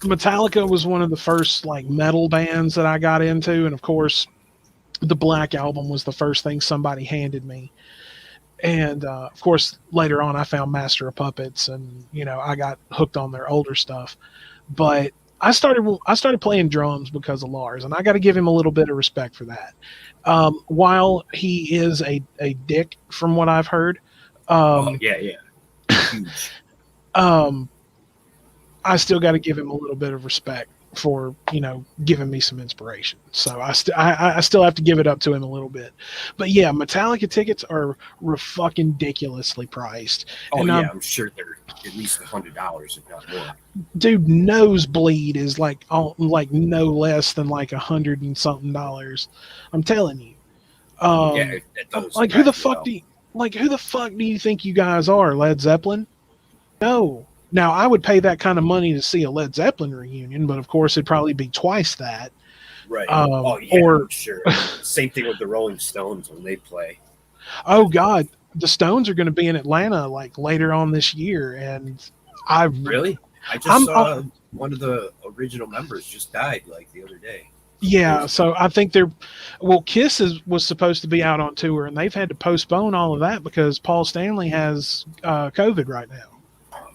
Metallica was one of the first like metal bands that I got into, and of course, the Black Album was the first thing somebody handed me. And of course, later on, I found Master of Puppets, and I got hooked on their older stuff. But I started playing drums because of Lars, and I got to give him a little bit of respect for that. While he is a dick, from what I've heard, huge. I still got to give him a little bit of respect for giving me some inspiration. So I still have to give it up to him a little bit. But yeah, Metallica tickets are fucking ridiculously priced. Oh, and I'm sure they're at least $100 if not more. Dude, Nosebleed is like no less than like $100 and something. I'm telling you. Like who the fuck do you think you guys are? Led Zeppelin? No. Now, I would pay that kind of money to see a Led Zeppelin reunion, but of course it'd probably be twice that. Right. Or sure. Same thing with the Rolling Stones when they play. Oh God, the Stones are going to be in Atlanta like later on this year, and I just saw one of the original members just died like the other day. Yeah, so I think Kiss was supposed to be out on tour, and they've had to postpone all of that because Paul Stanley has COVID right now.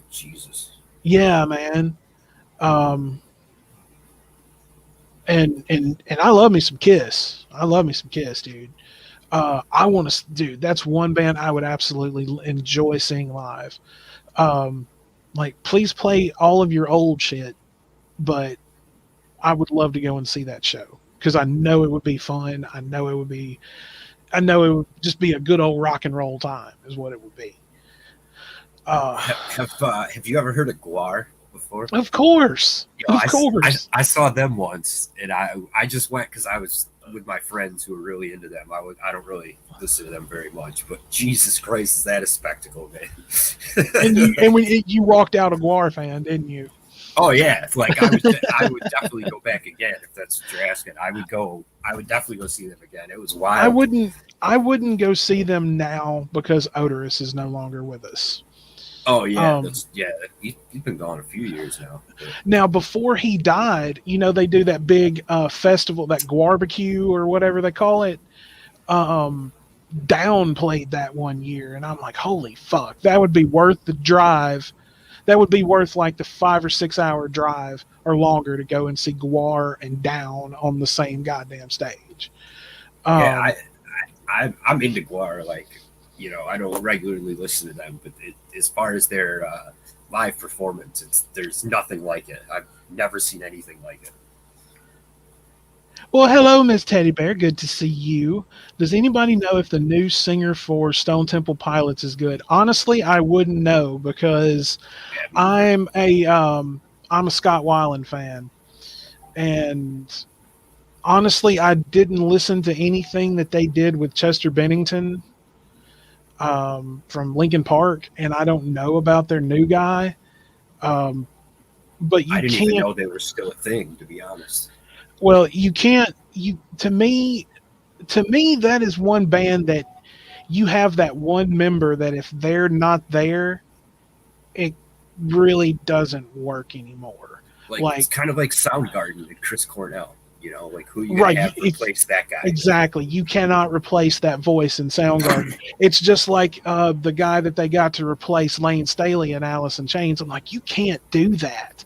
Jesus. Yeah, man. And I love me some Kiss. I love me some Kiss, dude. That's one band I would absolutely enjoy seeing live. Like, please play all of your old shit, but I would love to go and see that show because I know it would be fun. I know it would just be a good old rock and roll time is what it would be. Have you ever heard of Guar before? Of course. Of course. I saw them once, and I just went because I was with my friends who were really into them. I don't really listen to them very much, but Jesus Christ, is that a spectacle, man? and you walked out a Guar fan, didn't you? Oh yeah, like I would definitely go back again if that's what you're asking. I would definitely go see them again. It was wild. I wouldn't go see them now because Odorous is no longer with us. Oh yeah, he's been gone a few years now. Now, before he died, they do that big festival, that Guarbecue or whatever they call it. Down played that 1 year, and I'm like, holy fuck, that would be worth the drive. That would be worth like the 5 or 6 hour drive or longer to go and see Guar and Down on the same goddamn stage. I'm into Guar, like. I don't regularly listen to them, but as far as their live performance, there's nothing like it. I've never seen anything like it. Well, hello, Miss Teddy Bear. Good to see you. Does anybody know if the new singer for Stone Temple Pilots is good? Honestly, I wouldn't know because I'm a Scott Weiland fan, and honestly, I didn't listen to anything that they did with Chester Bennington. From Linkin Park, and I don't know about their new guy. but you I didn't even can't. know they were still a thing, to be honest. Well, you can't. You to me, that is one band that you have that one member that if they're not there, it really doesn't work anymore. Like it's Like, kind of like Soundgarden and Chris Cornell. You know, like who are you gonna right, have if replace that guy? exactly, you cannot replace that voice in Soundgarden. It's just like the guy that they got to replace Lane Staley in Alice in Chains. I'm like, you can't do that.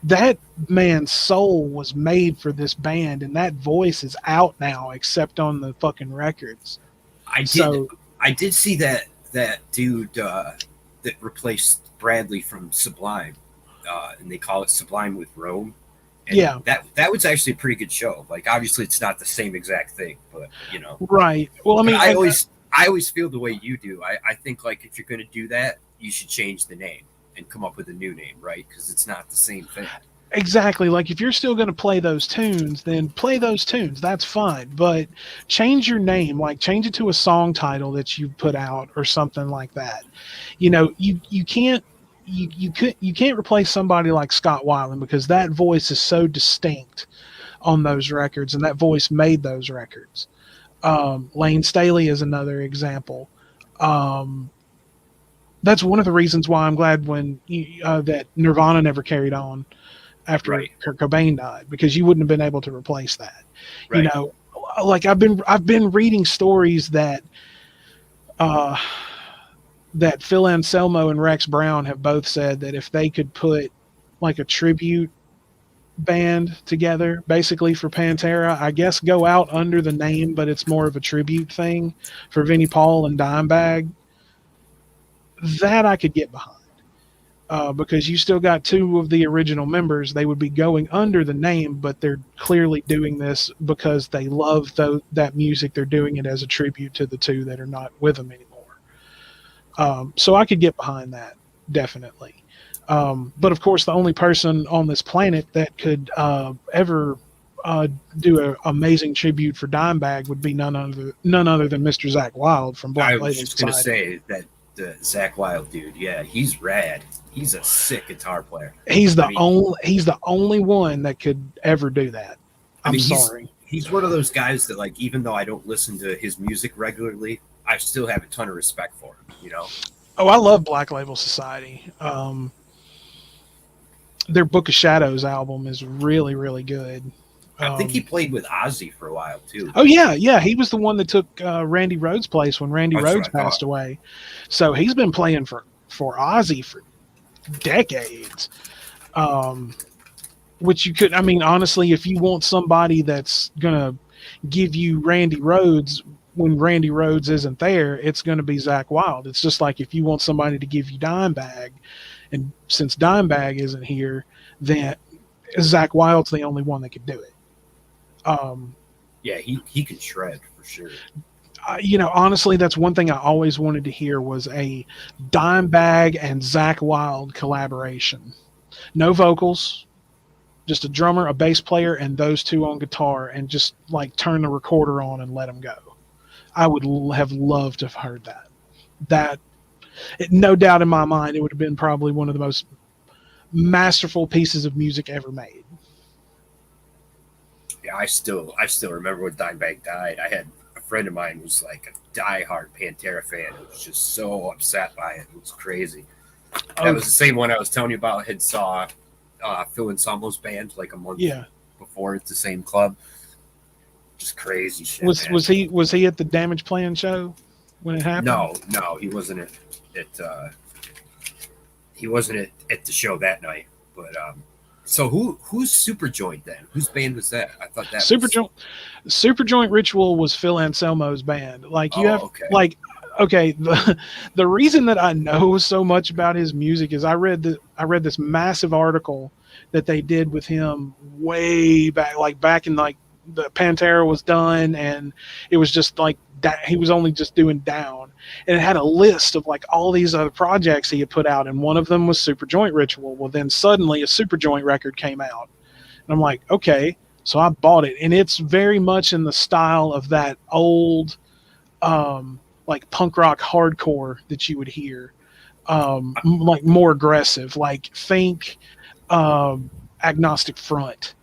That man's soul was made for this band, and that voice is out now, except on the fucking records. I did So I did see that dude that replaced Bradley from Sublime, and they call it Sublime with Rome. And yeah, that was actually a pretty good show. Like obviously it's not the same exact thing, but you know. right. Well, I But mean, I always feel the way you do. I think like if you're gonna do that, you should change the name and come up with a new name, right? Because it's not the same thing. exactly. Like if you're still going to play those tunes, then play those tunes. That's fine. But change your name, like change it to a song title that you put out or something like that. You know, you can't you can't replace somebody like Scott Weiland because that voice is so distinct on those records, and that voice made those records. Lane Staley is another example. Um, that's one of the reasons why I'm glad that Nirvana never carried on after Right. Kurt Cobain died, because you wouldn't have been able to replace that. You Right. know, like I've been reading stories that uh, that Phil Anselmo and Rex Brown have both said that if they could put like a tribute band together, basically for Pantera, I guess go out under the name, but it's more of a tribute thing for Vinnie Paul and Dimebag, that I could get behind. Because you still got two of the original members. They would be going under the name, but they're clearly doing this because they love that music. They're doing it as a tribute to the two that are not with them anymore. So I could get behind that, definitely. But of course, the only person on this planet that could ever do an amazing tribute for Dimebag would be none other than Mr. Zach Wilde from I Black was Label just gonna Society. say that the Zach Wild dude, yeah, he's rad. He's a sick guitar player. He's I the mean, only one that could ever do that. I I'm mean, sorry. he's one of those guys that like even though I don't listen to his music regularly, I still have a ton of respect for him. You know, Oh, I love Black Label Society. Their Book of Shadows album is really, really good. I think he played with Ozzy for a while too. Oh yeah, he was the one that took Randy Rhoads' place when Randy That's what Rhoads I thought. passed away. So he's been playing for Ozzy for decades. Which you could, I mean, honestly, if you want somebody that's gonna give you Randy Rhoads when Randy Rhoads isn't there, it's gonna be Zach Wilde. It's just like if you want somebody to give you Dimebag, and since Dimebag isn't here, then Zach Wilde's the only one that could do it. Yeah, he can shred for sure. You know, honestly, that's one thing I always wanted to hear was a Dimebag and Zach Wilde collaboration. No vocals, just a drummer, a bass player, and those two on guitar, and just like turn the recorder on and let them go. I would have loved to have heard that. No doubt in my mind, it would have been probably one of the most masterful pieces of music ever made. Yeah, I still remember when Dimebag died. I had a friend of mine who was like a diehard Pantera fan. Who was just so upset by it. It was crazy. That was the same one I was telling you about. I had saw Phil Anselmo's band like a month before at the same club. Just crazy shit. Was he at the Damage Plan show when it happened? No, he wasn't at the show that night. But so who's Superjoint then? Whose band was that? I thought that Superjoint Ritual was Phil Anselmo's band. Like okay. The reason that I know so much about his music is I read this massive article that they did with him way back, like back in like the Pantera was done, and it was just like he was only just doing Down, and it had a list of like all these other projects he had put out, and one of them was Superjoint Ritual. Well, then suddenly a Superjoint record came out, and I'm like, okay, so I bought it, and it's very much in the style of that old like punk rock hardcore that you would hear, like more aggressive, like think Agnostic Front.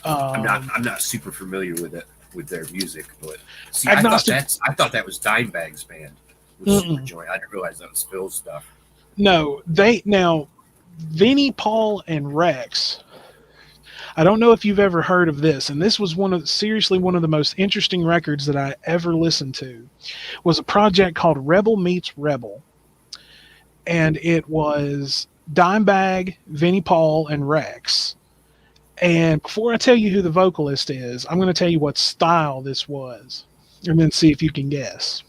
I'm not super familiar with it, with their music, but see, Agnostic. I thought that was Dimebag's band with Superjoint. I didn't realize that was Phil's stuff. No, Vinnie Paul and Rex. I don't know if you've ever heard of this, and this was seriously one of the most interesting records that I ever listened to. Was a project called Rebel Meets Rebel, and it was Dimebag, Vinnie Paul, and Rex. And before I tell you who the vocalist is, I'm going to tell you what style this was, and then see if you can guess.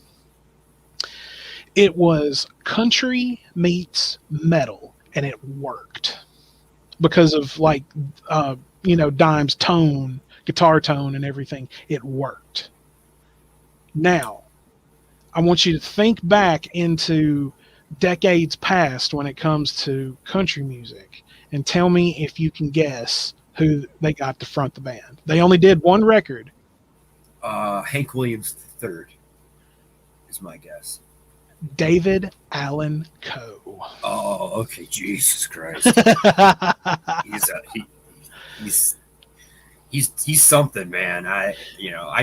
It was country meets metal, and it worked because of Dime's tone, guitar tone, and everything. It worked. Now, I want you to think back into decades past when it comes to country music, and tell me if you can guess who they got to front the band. They only did one record. Hank Williams III is my guess. David Allan Coe. Oh, okay. Jesus Christ. He's something, man. I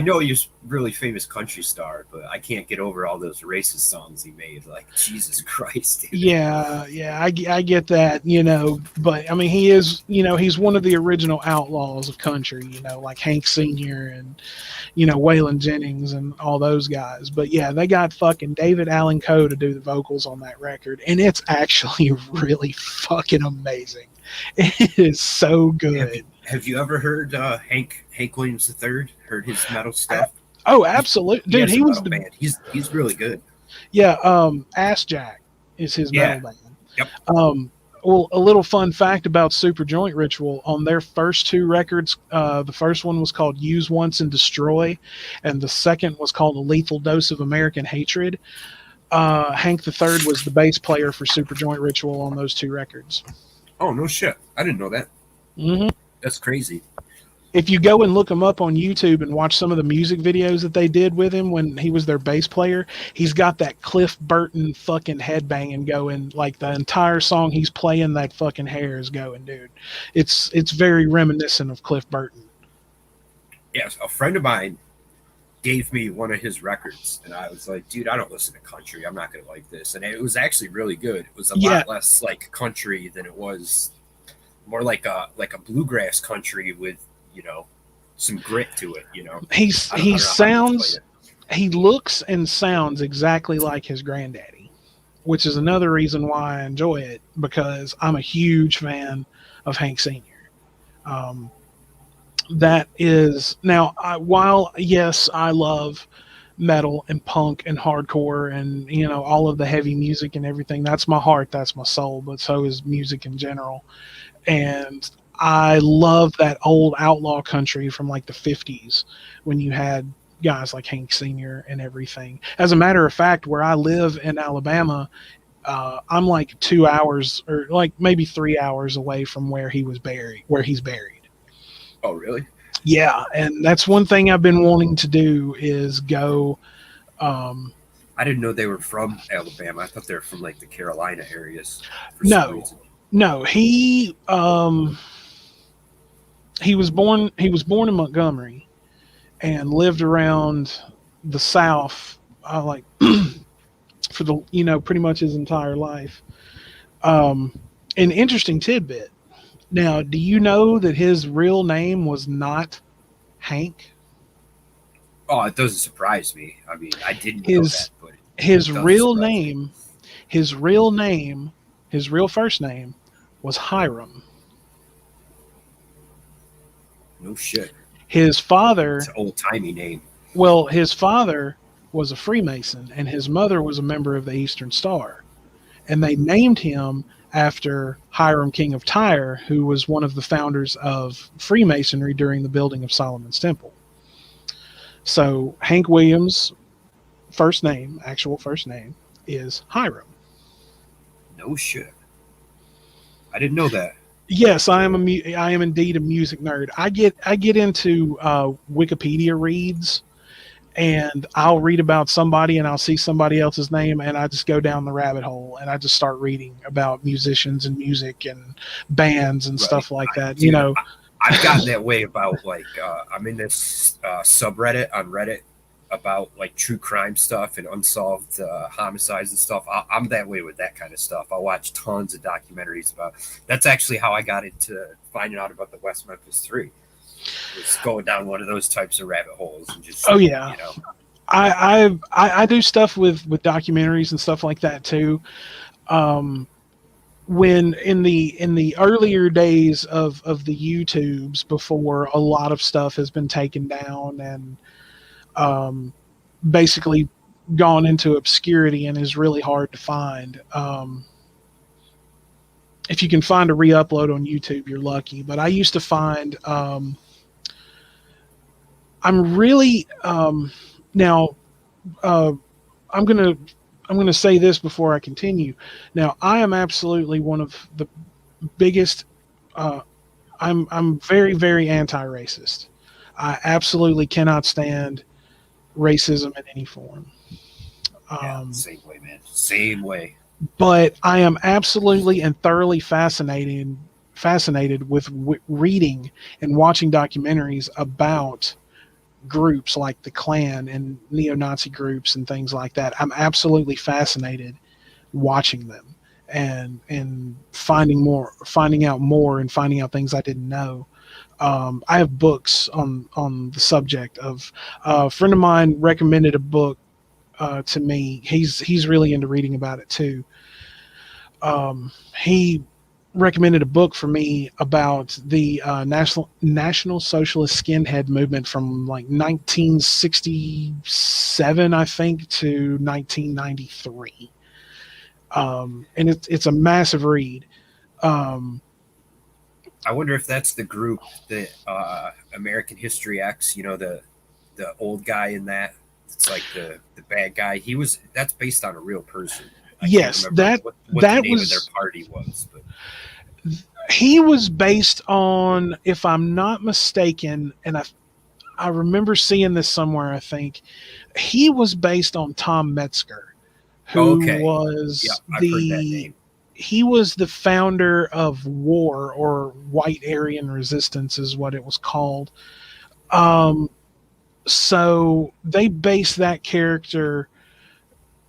know he's a really famous country star, but I can't get over all those racist songs he made. Like, Jesus Christ, dude. Yeah, I get that, but I mean, he is, he's one of the original outlaws of country, like Hank Sr. and, Waylon Jennings and all those guys. But yeah, they got fucking David Allan Coe to do the vocals on that record, and it's actually really fucking amazing. It is so good. Have you ever heard Hank Williams III? Heard his metal stuff? Oh, absolutely, dude. He was the band. He's really good. Yeah, Ass Jack is his metal band. Yep. Well, a little fun fact about Superjoint Ritual: on their first two records, the first one was called "Use Once and Destroy," and the second was called "A Lethal Dose of American Hatred." Hank III was the bass player for Superjoint Ritual on those two records. Oh, no shit! I didn't know that. Mm-hmm. That's crazy. If you go and look him up on YouTube and watch some of the music videos that they did with him when he was their bass player, he's got that Cliff Burton fucking headbanging going. Like the entire song he's playing, that fucking hair is going, dude. It's very reminiscent of Cliff Burton. Yes, a friend of mine gave me one of his records, and I was like, dude, I don't listen to country. I'm not going to like this. And it was actually really good. It was a lot less like country than it was more like a bluegrass country with, some grit to it, he looks and sounds exactly like his granddaddy, which is another reason why I enjoy it, because I'm a huge fan of Hank Sr. That is now, while yes, I love metal and punk and hardcore and all of the heavy music and everything. That's my heart, that's my soul, but so is music in general. And I love that old outlaw country from like the 50s when you had guys like Hank Sr. and everything. As a matter of fact, where I live in Alabama, I'm like 2 hours or like maybe 3 hours away from where he's buried. Oh, really? Yeah, and that's one thing I've been wanting to do is go. I didn't know they were from Alabama. I thought they were from like the Carolina areas. No, he was born in Montgomery and lived around the South for the pretty much his entire life. An interesting tidbit. Now, do you know that his real name was not Hank? Oh, it doesn't surprise me. I mean, I didn't know that, but his real first name was Hiram. No shit. His father... It's an old-timey name. Well, his father was a Freemason, and his mother was a member of the Eastern Star. And they named him after Hiram, King of Tyre, who was one of the founders of Freemasonry during the building of Solomon's Temple. So Hank Williams' actual first name, is Hiram. No shit. I didn't know that. Yes, I am indeed a music nerd. I get into Wikipedia reads, and I'll read about somebody and I'll see somebody else's name and I just go down the rabbit hole and I just start reading about musicians and music and bands and stuff like that. Dude, I've gotten that way about like I'm in this subreddit on Reddit about like true crime stuff and unsolved homicides and stuff. I'm that way with that kind of stuff. I watch tons of documentaries about. That's actually how I got into finding out about the West Memphis 3. It's going down one of those types of rabbit holes and just I do stuff with documentaries and stuff like that too. When in the earlier days of the YouTubes, before a lot of stuff has been taken down and basically gone into obscurity and is really hard to find. If you can find a re-upload on YouTube, you're lucky. But I used to find I'm really now. I'm gonna say this before I continue. Now, I am absolutely one of the biggest. I'm very, very anti-racist. I absolutely cannot stand racism in any form. Same way, man. Same way. But I am absolutely and thoroughly fascinated with reading and watching documentaries about groups like the Klan and neo-Nazi groups and things like that. I'm absolutely fascinated watching them and finding out more and finding out things I didn't know. I have books on the subject of a friend of mine recommended a book to me. He's really into reading about it too. He recommended a book for me about the National Socialist Skinhead movement from like 1967, I think, to 1993. And it's a massive read. I wonder if that's the group that American History X, you know, the old guy in that. It's like the bad guy. That's based on a real person. Yes, that what the name of their party was, but he was based on, if I'm not mistaken, and I remember seeing this somewhere. I think he was based on Tom Metzger, who was he was the founder of WAR, or White Aryan Resistance, is what it was called. So they based that character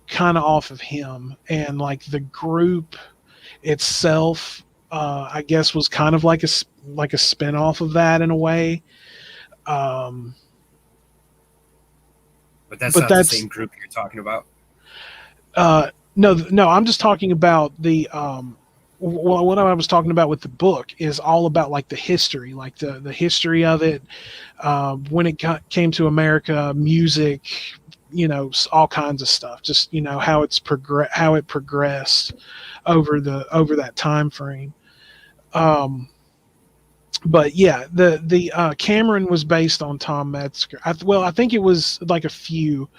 kind of off of him, and like the group itself, I guess, was kind of like a spin-off of that in a way. But that's not the same group you're talking about. No, I'm just talking about the what I was talking about with the book is all about like the history, like the history of it, when it came to America, music, you know, all kinds of stuff. Just, you know, how it progressed over that time frame. But yeah, the Cameron was based on Tom Metzger. I think it was like a few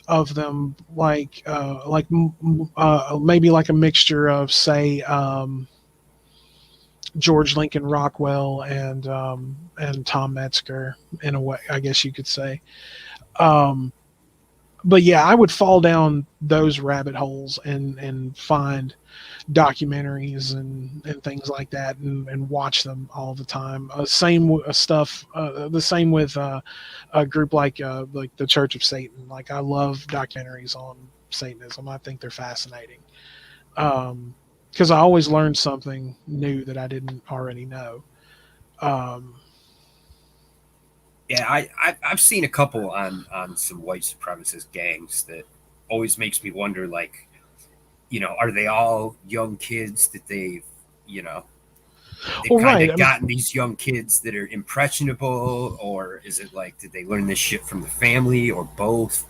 of them, like maybe like a mixture of, say, George Lincoln Rockwell and Tom Metzger, in a way, I guess you could say. But yeah, I would fall down those rabbit holes and find documentaries and things like that and watch them all the time. Same stuff. The same with a group like the Church of Satan. Like, I love documentaries on Satanism. I think they're fascinating because I always learn something new that I didn't already know. Yeah, I've seen a couple on some white supremacist gangs that always makes me wonder, like, you know, are they all young kids that they've gotten these young kids that are impressionable, or is it like, did they learn this shit from the family, or both?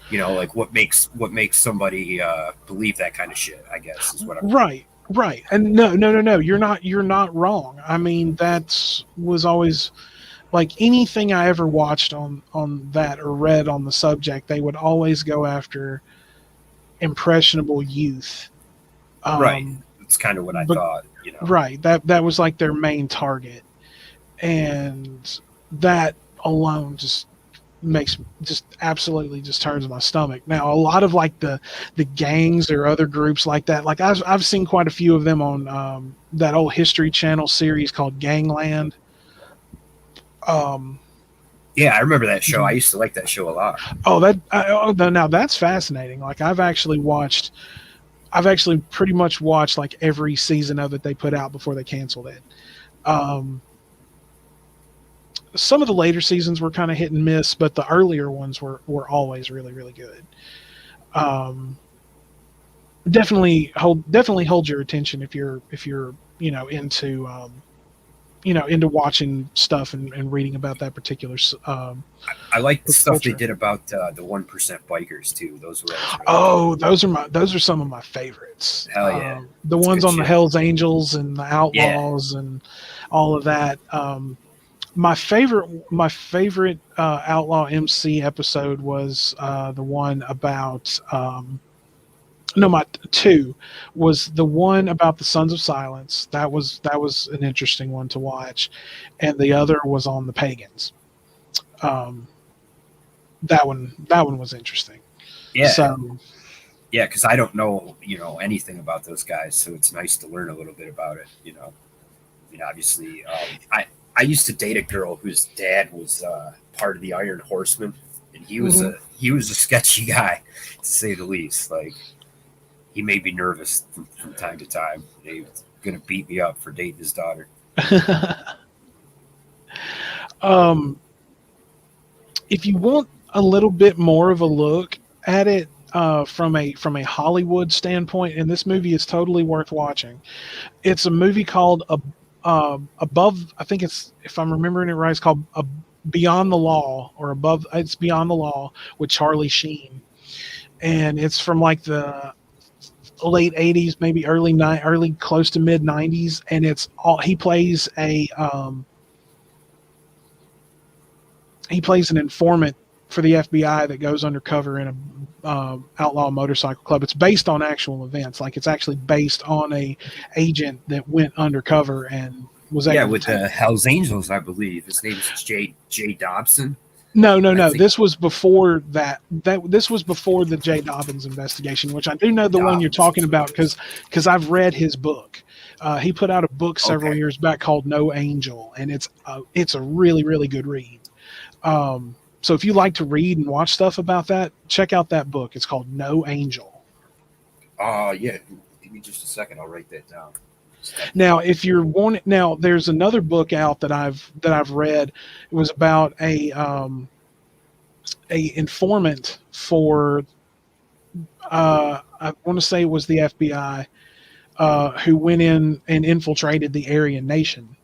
You know, like what makes somebody believe that kind of shit, I guess, is what I'm right. And no, you're not wrong. I mean, that was always, like, anything I ever watched on that or read on the subject, they would always go after impressionable youth. Right. It's kind of what I thought, you know. Right. That was like their main target. And that alone just makes just absolutely just turns my stomach. Now, a lot of like the gangs or other groups like that, like I've seen quite a few of them on that old History Channel series called Gangland. Um, Yeah, I remember that show. I used to like that show a lot. now that's fascinating. Like I've actually pretty much watched like every season of it they put out before they canceled it. Um, some of the later seasons were kind of hit and miss, but the earlier ones were always really really good. Um, definitely hold your attention if you're into watching stuff and reading about that particular I like the stuff they culture. did about the 1% bikers too. Those were always really Oh, those are some of my favorites. hell yeah. The It's ones good on the shit. Hell's Angels and the Yeah. Outlaws and all of that. My favorite Outlaw MC episode was the one about no, my two was the one about the Sons of Silence. That was an interesting one to watch, and the other was on the Pagans. Um, that one was interesting. Yeah. So Yeah, because I don't know, anything about those guys, so it's nice to learn a little bit about it. I mean, obviously, I used to date a girl whose dad was part of the Iron Horsemen, and he was mhm. a sketchy guy, to say the least. Like, he made me nervous from time to time. He was gonna beat me up for dating his daughter. um, if you want a little bit more of a look at it from a Hollywood standpoint, and this movie is totally worth watching. It's a movie called Above. I think it's, if I'm remembering it right, it's called Beyond the Law, or Above. It's Beyond the Law with Charlie Sheen, and it's from like the late '80s, maybe early close to mid '90s, and he plays an informant for the FBI that goes undercover in a outlaw motorcycle club. It's based on actual events. Like, it's actually based on a agent that went undercover and was Yeah, able to with take. the Hell's Angels, I believe his name's J Dobson. No, no, I no. think This was before that. This was before the J. Dobbins investigation, which I do know the one you're Dobbins. talking That's what about it is. because I've read his book. He put out a book several Okay. years back called No Angel, and it's a really really good read. So if you like to read and watch stuff about that, check out that book. It's called No Angel. Yeah. Give me just a second. I'll write that down. Now, if you're wanting, now there's another book out that I've read. It was about a informant for I want to say it was the FBI who went in and infiltrated the Aryan Nation,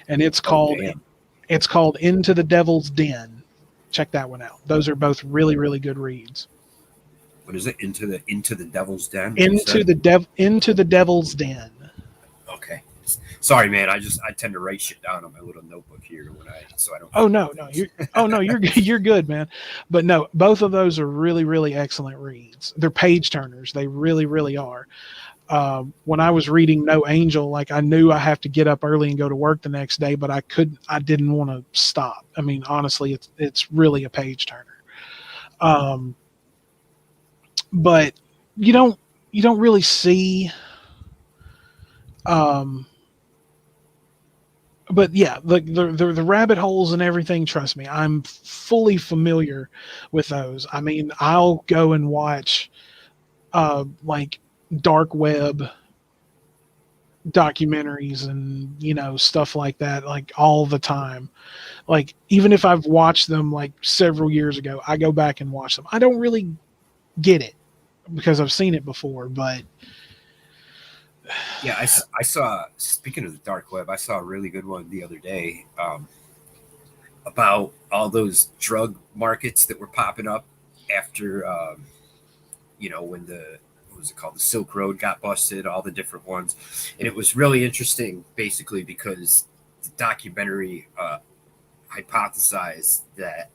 and Oh damn. it's called Into the Devil's Den. Check that one out. Those are both really really good reads. What is it? Into the Devil's Den. You said. Into the Devil's Den. Okay. Sorry, man. I tend to write shit down on my little notebook here so I don't Oh forget no, no, things. you're you're good, man. But no, both of those are really really excellent reads. They're page turners. They really really are. When I was reading No Angel, like, I knew I have to get up early and go to work the next day, but I didn't want to stop. I mean, honestly, it's really a page turner. Um, but you don't really see. Um, but yeah, the rabbit holes and everything. Trust me, I'm fully familiar with those. I mean, I'll go and watch like dark web documentaries and stuff like that, like, all the time. Like, even if I've watched them like several years ago, I go back and watch them. I don't really get it because I've seen it before, but Yeah, I saw. Speaking of the dark web, I saw a really good one the other day about all those drug markets that were popping up after, when the what was it called, the Silk Road got busted, all the different ones, and it was really interesting, basically because the documentary hypothesized that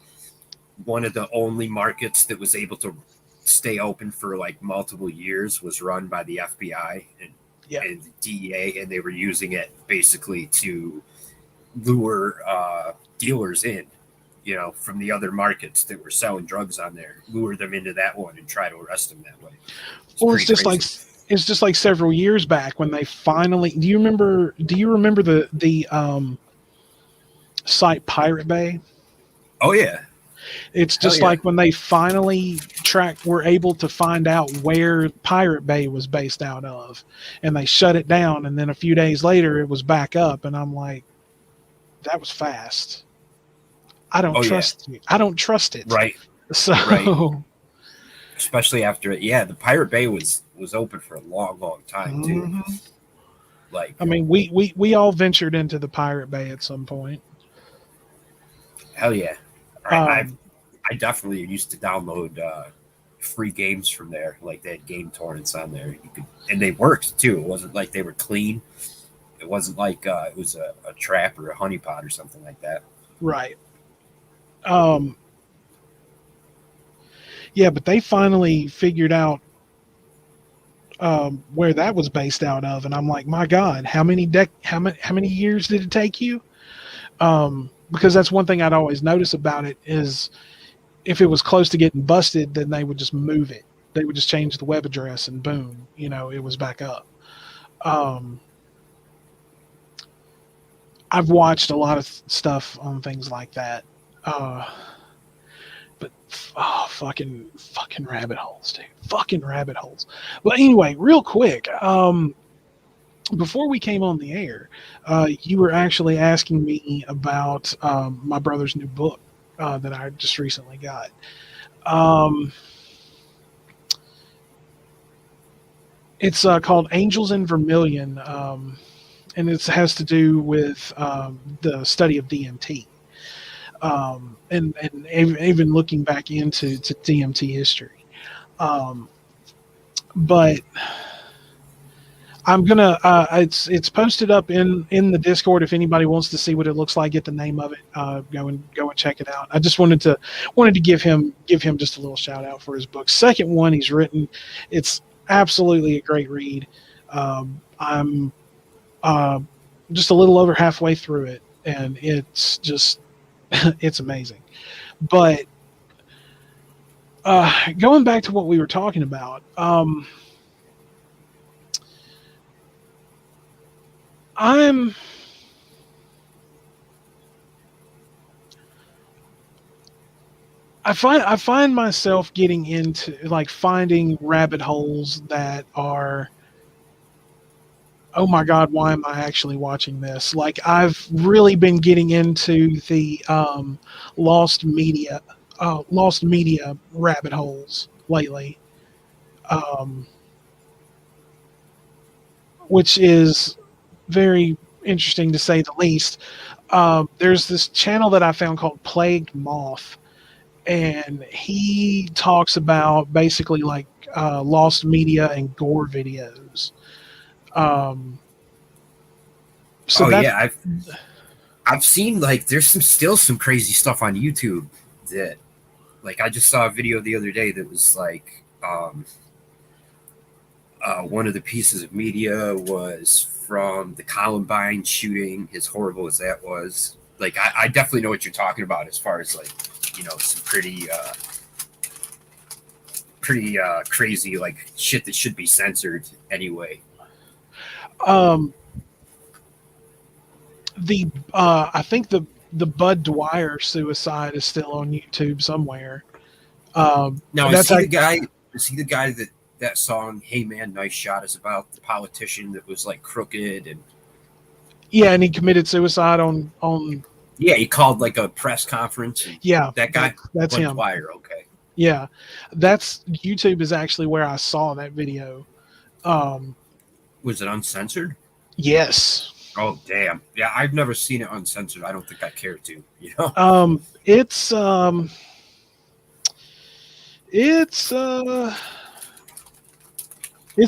one of the only markets that was able to stay open for like multiple years was run by the FBI yeah. and the DEA, and they were using it basically to lure dealers in. from the other markets that were selling drugs on there, lure them into that one and try to arrest them that way. Well, it's just crazy. like it's just like several years back when they finally. Do you remember the site Pirate Bay? Oh yeah. It's just like when they finally were able to find out where Pirate Bay was based out of, and they shut it down, and then a few days later it was back up, and I'm like, that was fast. I don't trust you. I don't trust it. Right. So right. Especially after it, the Pirate Bay was open for a long time too. Mm-hmm. Like, I mean, we all ventured into the Pirate Bay at some point. Hell yeah. I definitely used to download free games from there. Like, they had game torrents on there. And they worked too. It wasn't like they were clean. It wasn't like it was a trap or a honeypot or something like that. Right. Yeah, but they finally figured out where that was based out of, and I'm like, my God, how many years did it take you? Because that's one thing I'd always notice about it is if it was close to getting busted, then they would just move it. They would just change the web address, and boom, it was back up. I've watched a lot of stuff on things like that. But fucking rabbit holes, dude. Fucking rabbit holes. But anyway, real quick, before we came on the air, you were actually asking me about my brother's new book that I just recently got. It's called Angels in Vermilion, and it has to do with the study of DMT. And even looking back into DMT history. But I'm gonna it's posted up in the Discord. If anybody wants to see what it looks like, get the name of it, go and check it out. I just wanted to give him just a little shout out for his book. Second one he's written. It's absolutely a great read. I'm just a little over halfway through it, and it's just it's amazing. But going back to what we were talking about, I find myself getting into like finding rabbit holes that are, oh my God, why am I actually watching this? Like, I've really been getting into the lost media rabbit holes lately, which is very interesting to say the least. There's this channel that I found called Plagued Moth, and he talks about basically like lost media and gore videos. I've seen, like, there's still some crazy stuff on YouTube that, like, I just saw a video the other day that was like one of the pieces of media was from the Columbine shooting, as horrible as that was. Like, I definitely know what you're talking about as far as, like, some pretty crazy, like, shit that should be censored anyway. I think the Bud Dwyer suicide is still on YouTube somewhere. Now, is he the guy that song "Hey Man, Nice Shot" is about? The politician that was like crooked and and he committed suicide on. Yeah, he called like a press conference. Yeah, that guy. That's Bud him. Dwyer, okay. Yeah, that's YouTube is actually where I saw that video. Was it uncensored? Yes. Oh damn! Yeah, I've never seen it uncensored. I don't think I care to. It's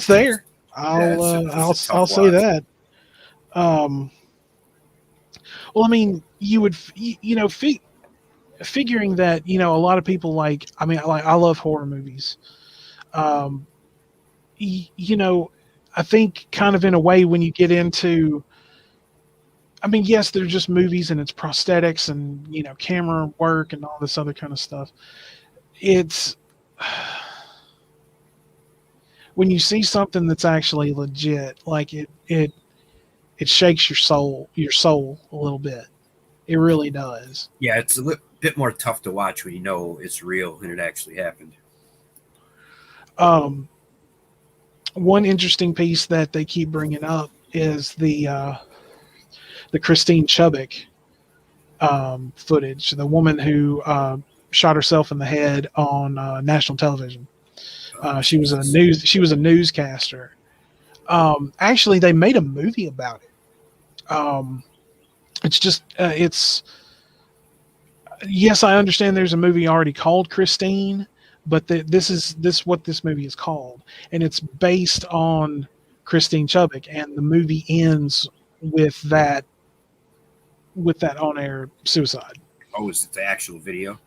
there. I'll say that. Well, I mean, you would figuring that a lot of people like. I mean, I love horror movies. I think kind of in a way when you get into I mean, yes, they're just movies and it's prosthetics and, you know, camera work and all this other kind of stuff. It's when you see something that's actually legit, like it shakes your soul a little bit. It really does. Yeah, it's a bit more tough to watch when you know it's real and it actually happened. One interesting piece that they keep bringing up is the Christine Chubbuck footage, the woman who shot herself in the head on national television. She was a newscaster. Actually, they made a movie about it. It's just it's yes, I understand there's a movie already called Christine, but this is what this movie is called, and it's based on Christine Chubbuck, and the movie ends with that on-air suicide. Oh, is it the actual video?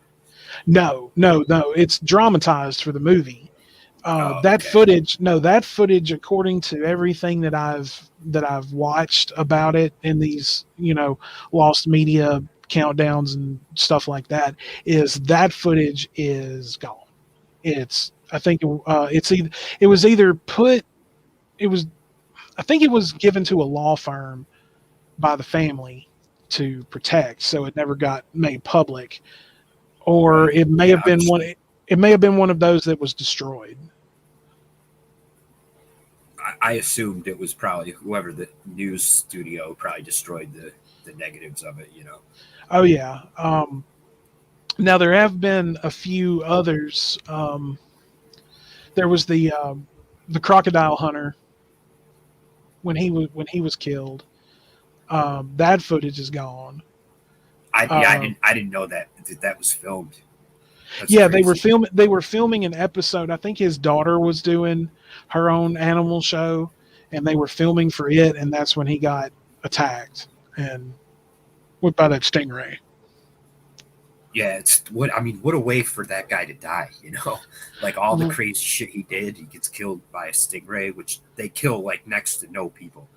No. It's dramatized for the movie. That footage, according to everything that I've watched about it in these, you know, lost media countdowns and stuff like that, is that footage is gone. I think it was given to a law firm by the family to protect, so it never got made public, or it may have been one. It may have been one of those that was destroyed. I assumed it was probably whoever the news studio probably destroyed the negatives of it, you know. Oh yeah. Now there have been a few others. There was the crocodile hunter when he was killed. That footage is gone. I didn't know that was filmed. That's yeah, crazy. they were filming an episode. I think his daughter was doing her own animal show, and they were filming for it, and that's when he got attacked and went by that stingray. Yeah, what a way for that guy to die, you know? Like all the crazy shit he did, he gets killed by a stingray, which they kill like next to no people.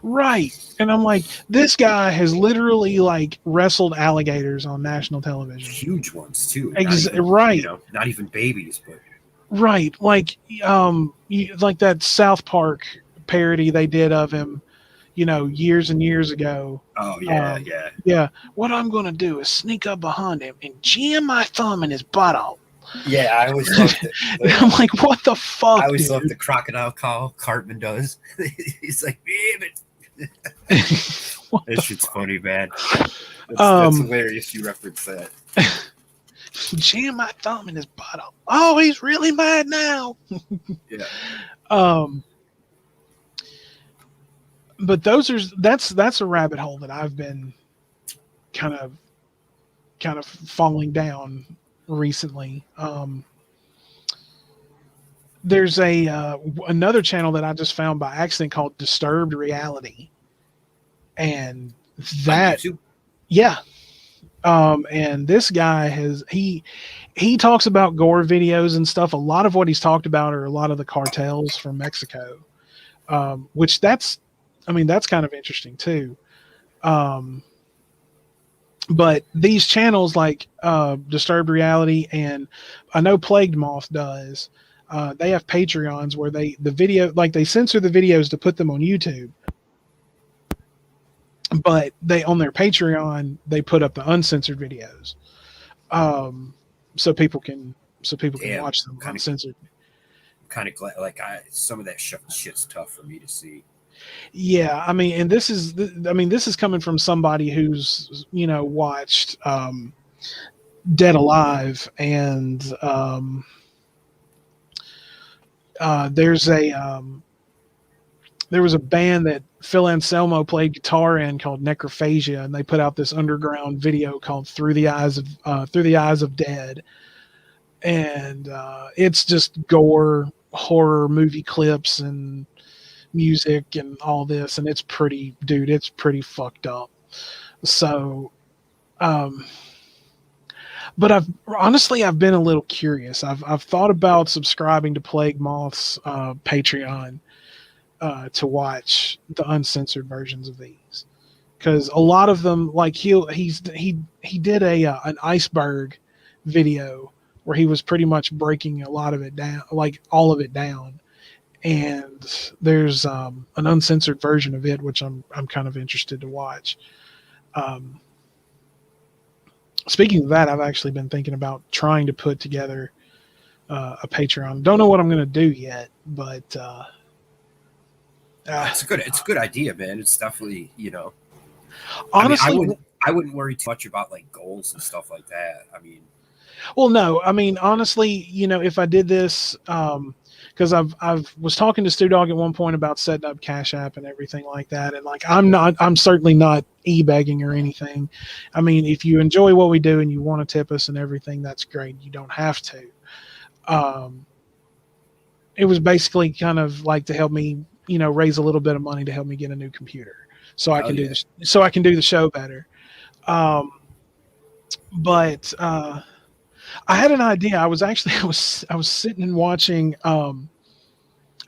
Right. And I'm like, this guy has literally like wrestled alligators on national television. Huge ones too. Right. You know, not even babies, but right. Like like that South Park parody they did of him, you know, years and years ago. Oh yeah, yeah. What I'm gonna do is sneak up behind him and jam my thumb in his butthole. Yeah, I always loved it. I'm like, what the fuck? I always love the crocodile call Cartman does. He's like, damn it. That shit's funny, man. That's hilarious you reference that. Jam my thumb in his butthole. Oh, he's really mad now. Yeah. But that's a rabbit hole that I've been kind of falling down recently. There's another channel that I just found by accident called Disturbed Reality, and that and this guy he talks about gore videos and stuff. A lot of what he's talked about are a lot of the cartels from Mexico, which that's kind of interesting too. But these channels like Disturbed Reality, and I know Plagued Moth does, they have Patreons where they censor the videos to put them on YouTube, but they on their Patreon they put up the uncensored videos, so people can watch them uncensored. Kind of glad, like some of that shit's tough for me to see. Yeah, I mean, and this is coming from somebody who's, you know, watched Dead Alive, and there was a band that Phil Anselmo played guitar in called Necrophagia, and they put out this underground video called Through the Eyes of Dead, and it's just gore, horror movie clips and music and all this, and it's pretty fucked up. So but I've been a little curious. I've thought about subscribing to Plague Moth's Patreon to watch the uncensored versions of these, because a lot of them, like he did an iceberg video where he was pretty much breaking a lot of it down, like all of it down. And there's an uncensored version of it, which I'm kind of interested to watch. Speaking of that, I've actually been thinking about trying to put together a Patreon. Don't know what I'm going to do yet, but it's a good idea, man. It's definitely, honestly, I wouldn't worry too much about like goals and stuff like that. I mean, well, no, I mean, honestly, if I did this, because I've was talking to Stu Dog at one point about setting up Cash App and everything like that, and like I'm certainly not e-begging or anything. I mean, if you enjoy what we do and you want to tip us and everything, that's great. You don't have to. It was basically kind of like to help me, raise a little bit of money to help me get a new computer, so I can do this, so I can do the show better. But I had an idea. I was sitting and watching. I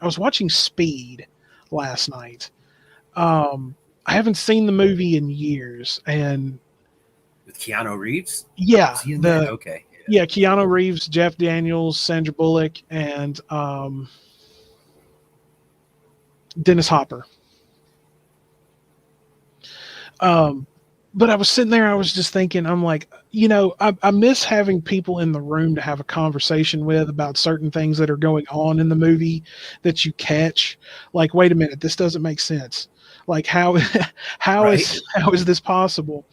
was watching Speed last night. I haven't seen the movie in years, and with Keanu Reeves. Yeah, okay. Yeah, Keanu Reeves, Jeff Daniels, Sandra Bullock, and Dennis Hopper. But I was sitting there, I was just thinking, I'm like, I miss having people in the room to have a conversation with about certain things that are going on in the movie that you catch. Like, wait a minute, this doesn't make sense. Like, how is this possible?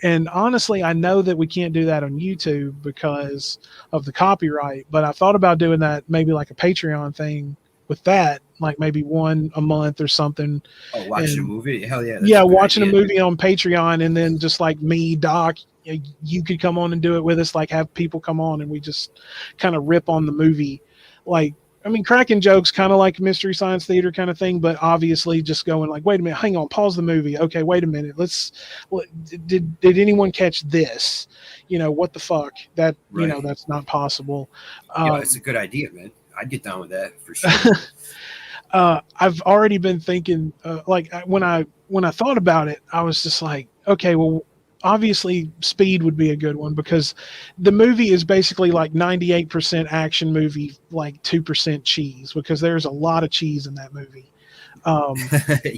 And honestly, I know that we can't do that on YouTube because of the copyright, but I thought about doing that, maybe like a Patreon thing with that, like maybe one a month or something. Oh, watching a movie? Hell yeah. Yeah, watching a movie on Patreon, and then just like me, Doc, you could come on and do it with us, like have people come on and we just kind of rip on the movie. Like, I mean, cracking jokes, kind of like Mystery Science Theater kind of thing, but obviously just going like, wait a minute, hang on, pause the movie. Okay, wait a minute. Did anyone catch this? What the fuck? That, right. That's not possible. It's a good idea, man. I'd get down with that for sure. I've already been thinking, like when I thought about it, I was just like, okay, well, obviously Speed would be a good one because the movie is basically like 98% action movie, like 2% cheese, because there's a lot of cheese in that movie.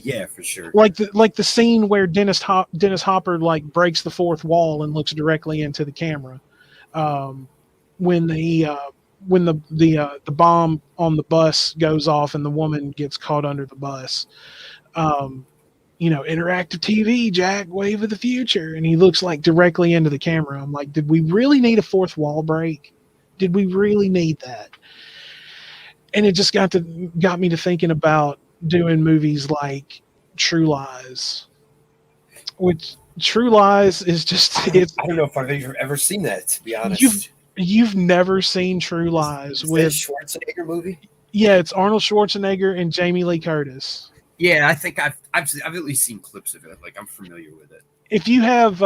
Yeah, for sure. Like the scene where Dennis Hopper like breaks the fourth wall and looks directly into the camera. When the bomb on the bus goes off and the woman gets caught under the bus. Interactive TV, Jack, wave of the future. And he looks like directly into the camera. I'm like, did we really need a fourth wall break? Did we really need that? And it just got me to thinking about doing movies like True Lies, which True Lies is just, I don't know if I've ever seen that, to be honest. You've never seen True Lies with Schwarzenegger movie? Yeah, it's Arnold Schwarzenegger and Jamie Lee Curtis. Yeah, I think I've at least seen clips of it. Like, I'm familiar with it. If you have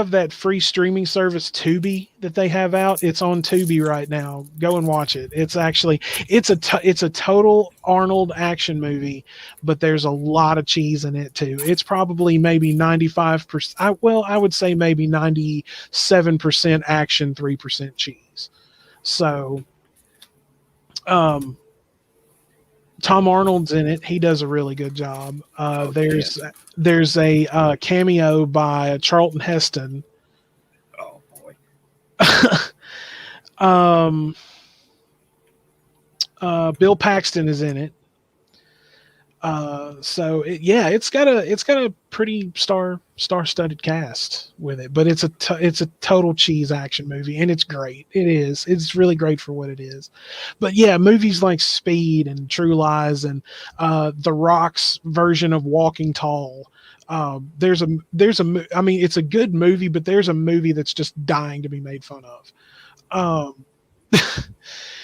that free streaming service Tubi that they have out, it's on Tubi right now. Go and watch it. It's actually it's a total Arnold action movie, but there's a lot of cheese in it too. It's probably maybe 95%. I would say maybe 97% action, 3% cheese. So, Tom Arnold's in it. He does a really good job. There's a cameo by Charlton Heston. Oh boy. Bill Paxton is in it. It's got a pretty star-studded cast with it, but it's a total cheese action movie, and it's great. It's really great for what it is. But yeah, movies like Speed and True Lies and The Rock's version of Walking Tall. I mean, it's a good movie, but there's a movie that's just dying to be made fun of.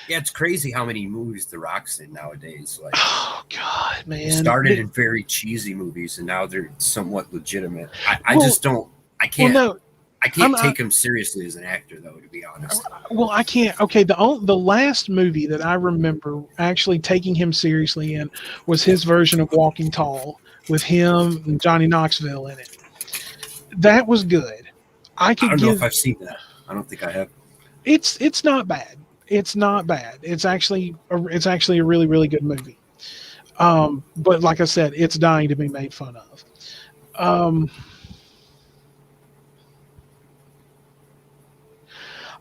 Yeah, it's crazy how many movies The Rock's in nowadays. Like, oh God, man! Started in very cheesy movies, and now they're somewhat legitimate. I can't take him seriously as an actor, though, to be honest. Well, I can't. Okay, the last movie that I remember actually taking him seriously in was his version of Walking Tall. with him and Johnny Knoxville in it. That was good. I don't know if I've seen that. I don't think I have. It's not bad. It's not bad. It's actually a really, really good movie. But like I said, it's dying to be made fun of.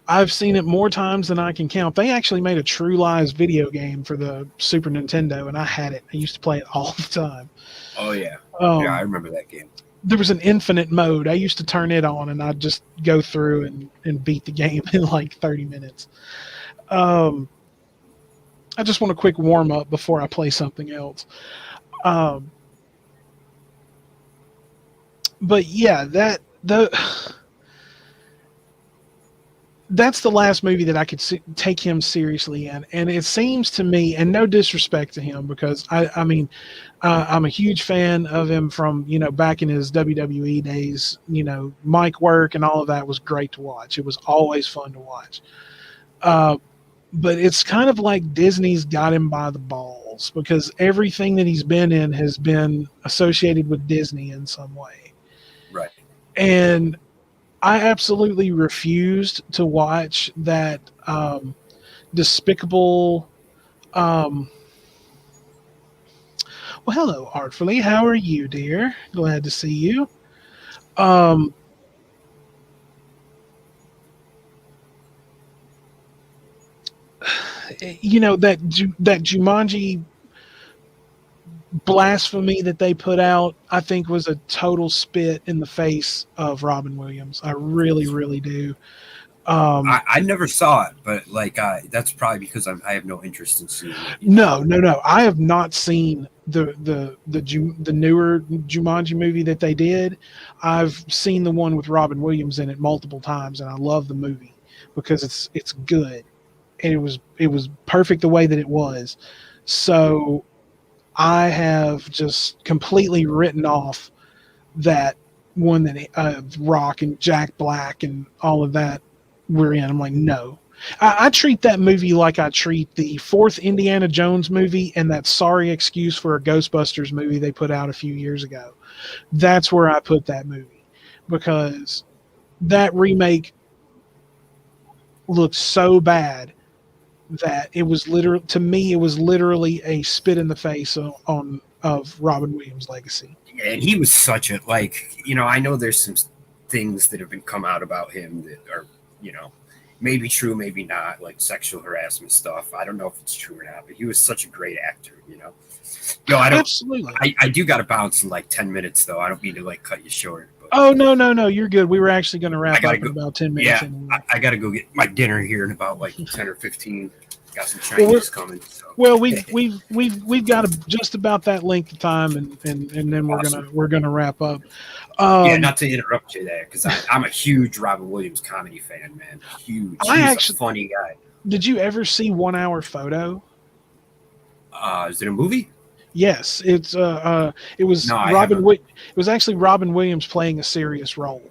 I've seen it more times than I can count. They actually made a True Lies video game for the Super Nintendo, and I had it. I used to play it all the time. Oh yeah, yeah, I remember that game. There was an infinite mode. I used to turn it on, and I'd just go through and beat the game in like 30 minutes. I just want a quick warm up before I play something else. But yeah, that's the last movie that I could take him seriously in. And it seems to me, and no disrespect to him, because I mean, I'm a huge fan of him from, back in his WWE days, mic work and all of that was great to watch. It was always fun to watch. But it's kind of like Disney's got him by the balls, because everything that he's been in has been associated with Disney in some way. Right. And I absolutely refused to watch that despicable. Well, hello, Artfully. How are you, dear? Glad to see you. That Jumanji blasphemy that they put out, I think, was a total spit in the face of Robin Williams. I really, really do. I never saw it, but that's probably because I have no interest in seeing it. No. I have not seen the newer Jumanji movie that they did. I've seen the one with Robin Williams in it multiple times, and I love the movie because it's good, and it was perfect the way that it was. So I have just completely written off that one that Rock and Jack Black and all of that were in. I'm like, no. I treat that movie like I treat the fourth Indiana Jones movie and that sorry excuse for a Ghostbusters movie they put out a few years ago. That's where I put that movie, because that remake looked so bad that it was literally a spit in the face of Robin Williams' legacy. And he was such a, I know there's some things that have been come out about him that are, maybe true, maybe not, like sexual harassment stuff. I don't know if it's true or not, but he was such a great actor, Absolutely. I do got to bounce in 10 minutes though. I don't mean to cut you short. But, oh, no, you're good. We were actually going to wrap up in about 10 minutes. Yeah, anyway. I got to go get my dinner here in about 10 or 15. Got some Chinese coming. So. Well, we've got just about that length of time, and then we're gonna wrap up. Not to interrupt you there, because I'm a huge Robin Williams comedy fan, man. Huge. He's a funny guy. Did you ever see 1 Hour Photo? Is it a movie? Yes, it was Robin. It was actually Robin Williams playing a serious role.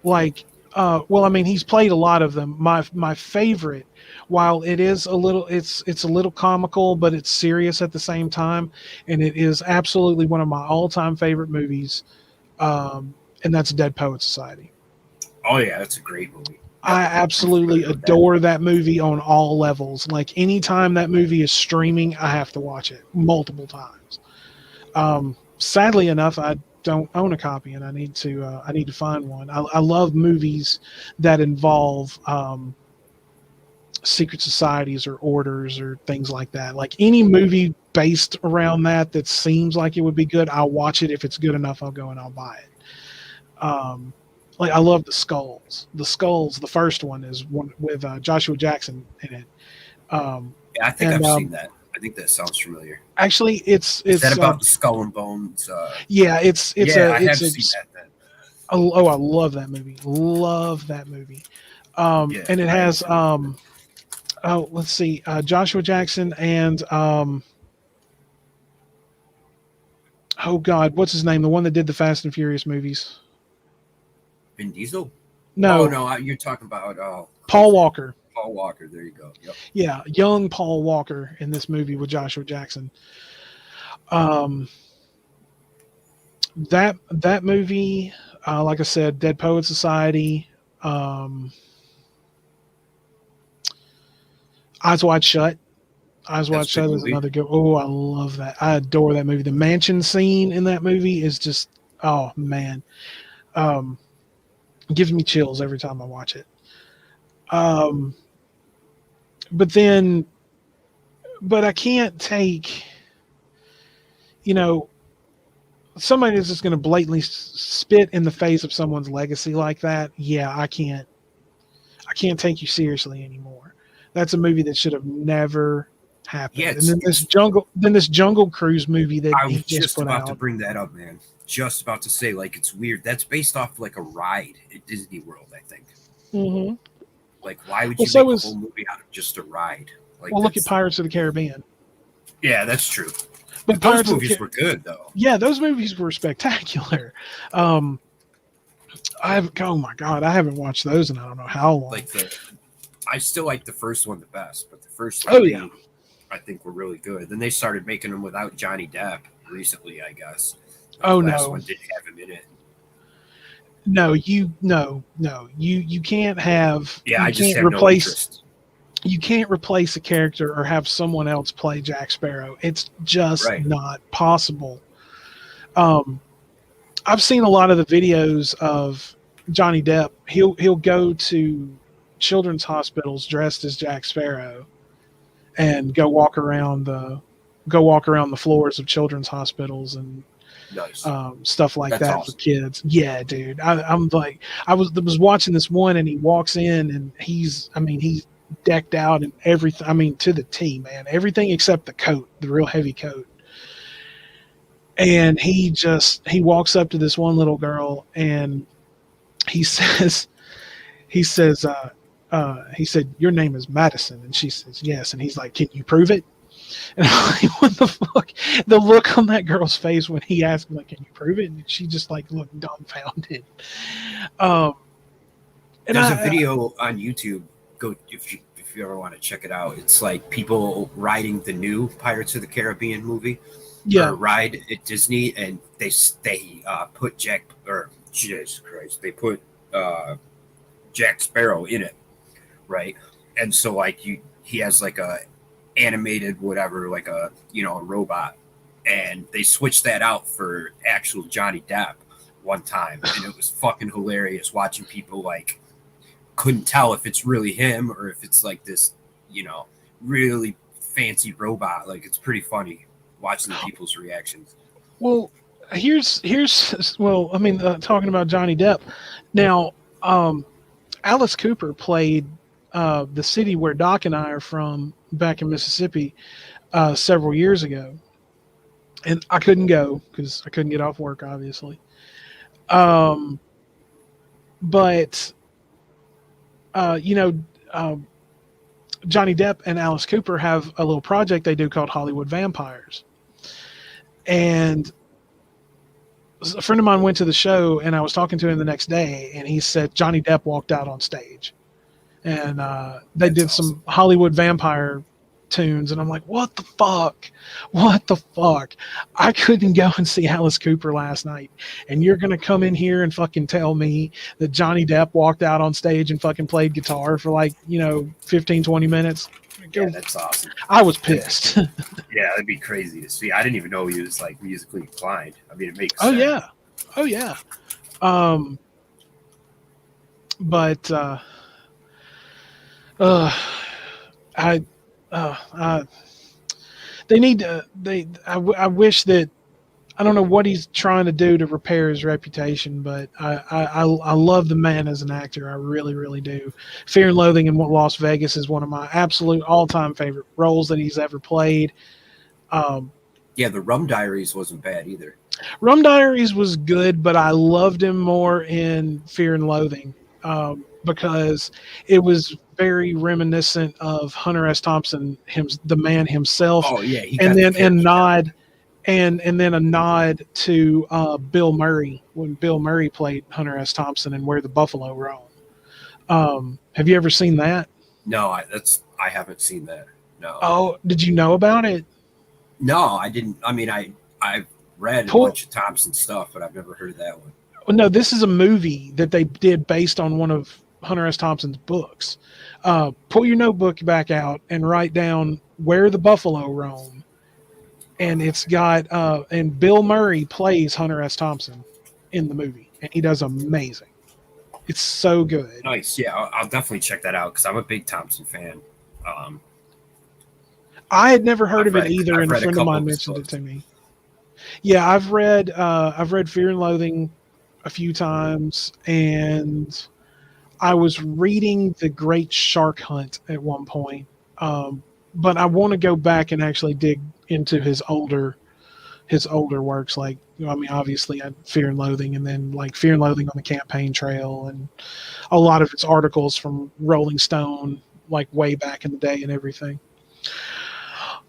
He's played a lot of them. My favorite, while it is a little, it's a little comical, but it's serious at the same time, and it is absolutely one of my all-time favorite movies. And that's Dead Poets Society. Oh yeah, that's a great movie. I absolutely adore that movie on all levels. Anytime that movie is streaming, I have to watch it multiple times. Sadly enough, I don't own a copy, and I need to find one. I love movies that involve secret societies or orders or things like that. Any movie based around that seems like it would be good, I'll watch it. If it's good enough, I'll go and I'll buy it. I love the Skulls. The Skulls, the first one is one with Joshua Jackson in it. I think I've seen that. I think that sounds familiar. Actually, it's that about the Skull and Bones? Yeah, I have seen that. Then. Oh, I love that movie. Love that movie. And it has let's see, Joshua Jackson and oh God, what's his name? The one that did the Fast and Furious movies. Vin Diesel? No, you're talking about Paul Walker. Paul Walker, there you go. Yep. Yeah, young Paul Walker in this movie with Joshua Jackson. That movie, like I said, Dead Poet Society, Eyes Wide Shut. Eyes Wide That's a good Shut is movie. another good. Oh, I love that. I adore that movie. The mansion scene in that movie is just, oh man, um, gives me chills every time I watch it. Um, but then, but I can't take, you know, somebody that's just going to blatantly spit in the face of someone's legacy like that. Yeah, I can't. I can't take you seriously anymore. That's a movie that should have never Yeah, happened. And then this Jungle Cruise movie that I he was just just put about to out. bring that up, man. Just about to say, like, it's weird. That's based off like a ride at Disney World, I think. Mm-hmm. Like, why would Well, you so make a whole is movie out of just a ride? Like, well, look at that's Pirates of the Caribbean. yeah, that's true. But But those Pirates of the movies were good, though. yeah, those movies were spectacular. Um, oh my god, I haven't watched those in I don't know how long. Like I still like the first one the best, but the first Oh yeah. three, I think, were really good. Then they started making them without Johnny Depp recently, I guess. Like, Oh the last no. one didn't have him in it. No. You can't have Yeah, you I just can't have no replace interest. you can't replace a character or have someone else play Jack Sparrow. It's just Right. not possible. Um, I've seen a lot of the videos of Johnny Depp. He'll go to children's hospitals dressed as Jack Sparrow and go walk around the floors of children's hospitals and Nice. stuff like That's that for awesome. kids. Yeah, dude. I'm like, I was watching this one, and he walks in, and he's decked out and everything. I mean, to the T, man. Everything except the coat, the real heavy coat. And he walks up to this one little girl, and he says, he says, he said, "Your name is Madison," and she says, "Yes." And he's like, "Can you prove it?" And I'm like, what the fuck? The look on that girl's face when he asked, like, "Can you prove it?" And she just like looked dumbfounded. Um, and There's a video on YouTube. Go if you ever want to check it out. It's like people riding the new Pirates of the Caribbean movie yeah, or ride at Disney, and they put Jack or Jesus Christ, they put Jack Sparrow in it, right? And so like he has like a animated whatever, like a robot, and they switched that out for actual Johnny Depp one time, and it was fucking hilarious watching people like couldn't tell if it's really him or if it's like this, really fancy robot. Like, it's pretty funny watching the people's reactions. well, here's well, I mean, talking about Johnny Depp. Now, Alice Cooper played the city where Doc and I are from back in Mississippi several years ago, and I couldn't go because I couldn't get off work, obviously. Um, but you know, um, Johnny Depp and Alice Cooper have a little project they do called Hollywood Vampires. And a friend of mine went to the show, and I was talking to him the next day, and he said Johnny Depp walked out on stage, and they That's did awesome. some Hollywood Vampire tunes, and I'm like, what the fuck? What the fuck? I couldn't go and see Alice Cooper last night, and you're gonna come in here and fucking tell me that Johnny Depp walked out on stage and fucking played guitar for like 15, 20 minutes? Yeah, that's awesome. I was pissed. Yeah, that'd be crazy to see. I didn't even know he was like musically inclined. I mean, it makes Oh sense. yeah, oh yeah. Um, but uh, I, I they need to. I wish that I don't know what he's trying to do to repair his reputation, but I love the man as an actor. I really, really do. Fear and Loathing in Las Vegas is one of my absolute all-time favorite roles that he's ever played. Yeah, the Rum Diaries wasn't bad either. Rum Diaries was good, but I loved him more in Fear and Loathing because it was very reminiscent of Hunter S. Thompson, the man himself, Oh yeah, he and got the then character down. and then a nod to Bill Murray when Bill Murray played Hunter S. Thompson in Where the Buffalo Roam. Have you ever seen that? No, I haven't seen that. No, Oh, did you know about it? no, I didn't. I mean, I've read a bunch of Thompson stuff, but I've never heard that one. No, this is a movie that they did based on one of Hunter S. Thompson's books. Pull your notebook back out and write down Where the Buffalo Roam. And it's got, and Bill Murray plays Hunter S. Thompson in the movie. And he does amazing. It's so good. Nice. Yeah, I'll definitely check that out because I'm a big Thompson fan. I had never heard of it either, and a friend of mine mentioned it to me. Yeah, I've read Fear and Loathing a few times, and I was reading The Great Shark Hunt at one point. But I want to go back and actually dig into his older works. Like, I mean, obviously Fear and Loathing, and then like Fear and Loathing on the Campaign Trail, and a lot of his articles from Rolling Stone, like way back in the day and everything.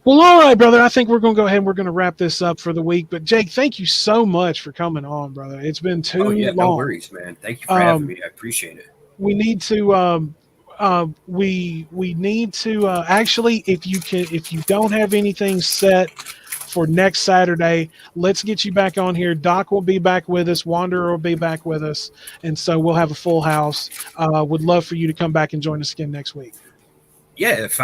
Well, all right, brother. I think we're going to go ahead and we're going to wrap this up for the week. But Jake, thank you so much for coming on, brother. It's been too long. No worries, man. Thank you for having me. I appreciate it. We need to we need to actually, if you don't have anything set for next Saturday, let's get you back on here. Doc will be back with us. Wanderer will be back with us, and so we'll have a full house. Would love for you to come back and join us again next week. Yeah, if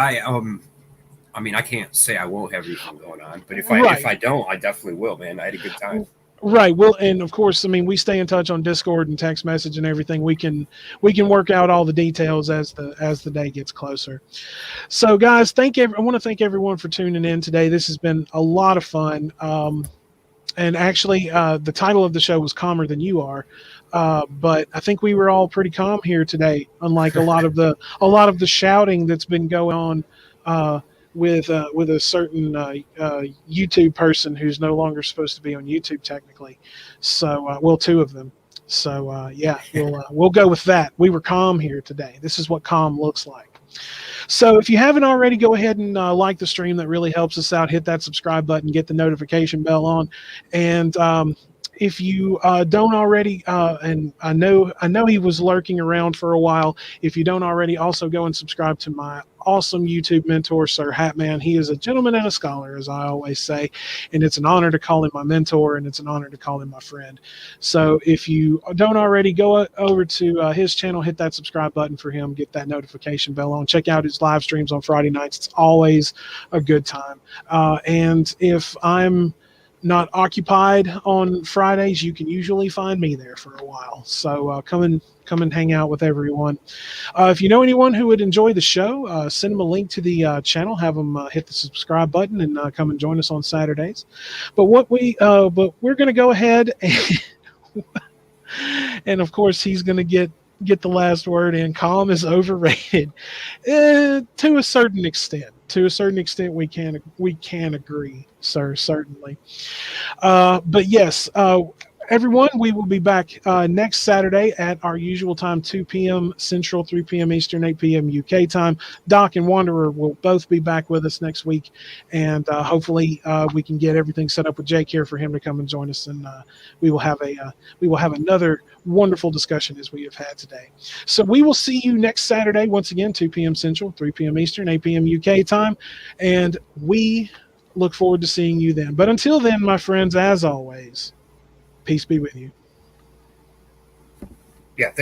I mean, I can't say I won't have anything going on, but if I don't, I definitely will, man. I had a good time. Right. Well, and of course, I mean, we stay in touch on Discord and text message and everything. We can work out all the details as the day gets closer. So, guys, I want to thank everyone for tuning in today. This has been a lot of fun. And actually, the title of the show was Calmer Than You Are. But I think we were all pretty calm here today, unlike a lot of the shouting that's been going on with a certain YouTube person who's no longer supposed to be on YouTube technically. So, well, two of them. So, yeah, we'll go with that. We were calm here today. This is what calm looks like. So if you haven't already, go ahead and like the stream. That really helps us out. Hit that subscribe button, get the notification bell on. And if you don't already, and I know he was lurking around for a while. If you don't already, also go and subscribe to my awesome YouTube mentor, Sir Hatman. He is a gentleman and a scholar, as I always say, and it's an honor to call him my mentor, and it's an honor to call him my friend. So if you don't already, go over to his channel, hit that subscribe button for him, get that notification bell on, check out his live streams on Friday nights. It's always a good time. And if I'm not occupied on Fridays, you can usually find me there for a while. So come and hang out with everyone. If you know anyone who would enjoy the show, send them a link to the channel. Have them hit the subscribe button and come and join us on Saturdays. But we're going to go ahead and of course he's going to get the last word in. Calm is overrated to a certain extent. To a certain extent, we can agree, sir, certainly. But yes, everyone, we will be back next Saturday at our usual time, 2 p.m. Central, 3 p.m. Eastern, 8 p.m. UK time. Doc and Wanderer will both be back with us next week, and hopefully we can get everything set up with Jake here for him to come and join us, and we will have another wonderful discussion as we have had today. So we will see you next Saturday, once again, 2 p.m. Central, 3 p.m. Eastern, 8 p.m. UK time, and we look forward to seeing you then. But until then, my friends, as always, peace be with you. Yeah.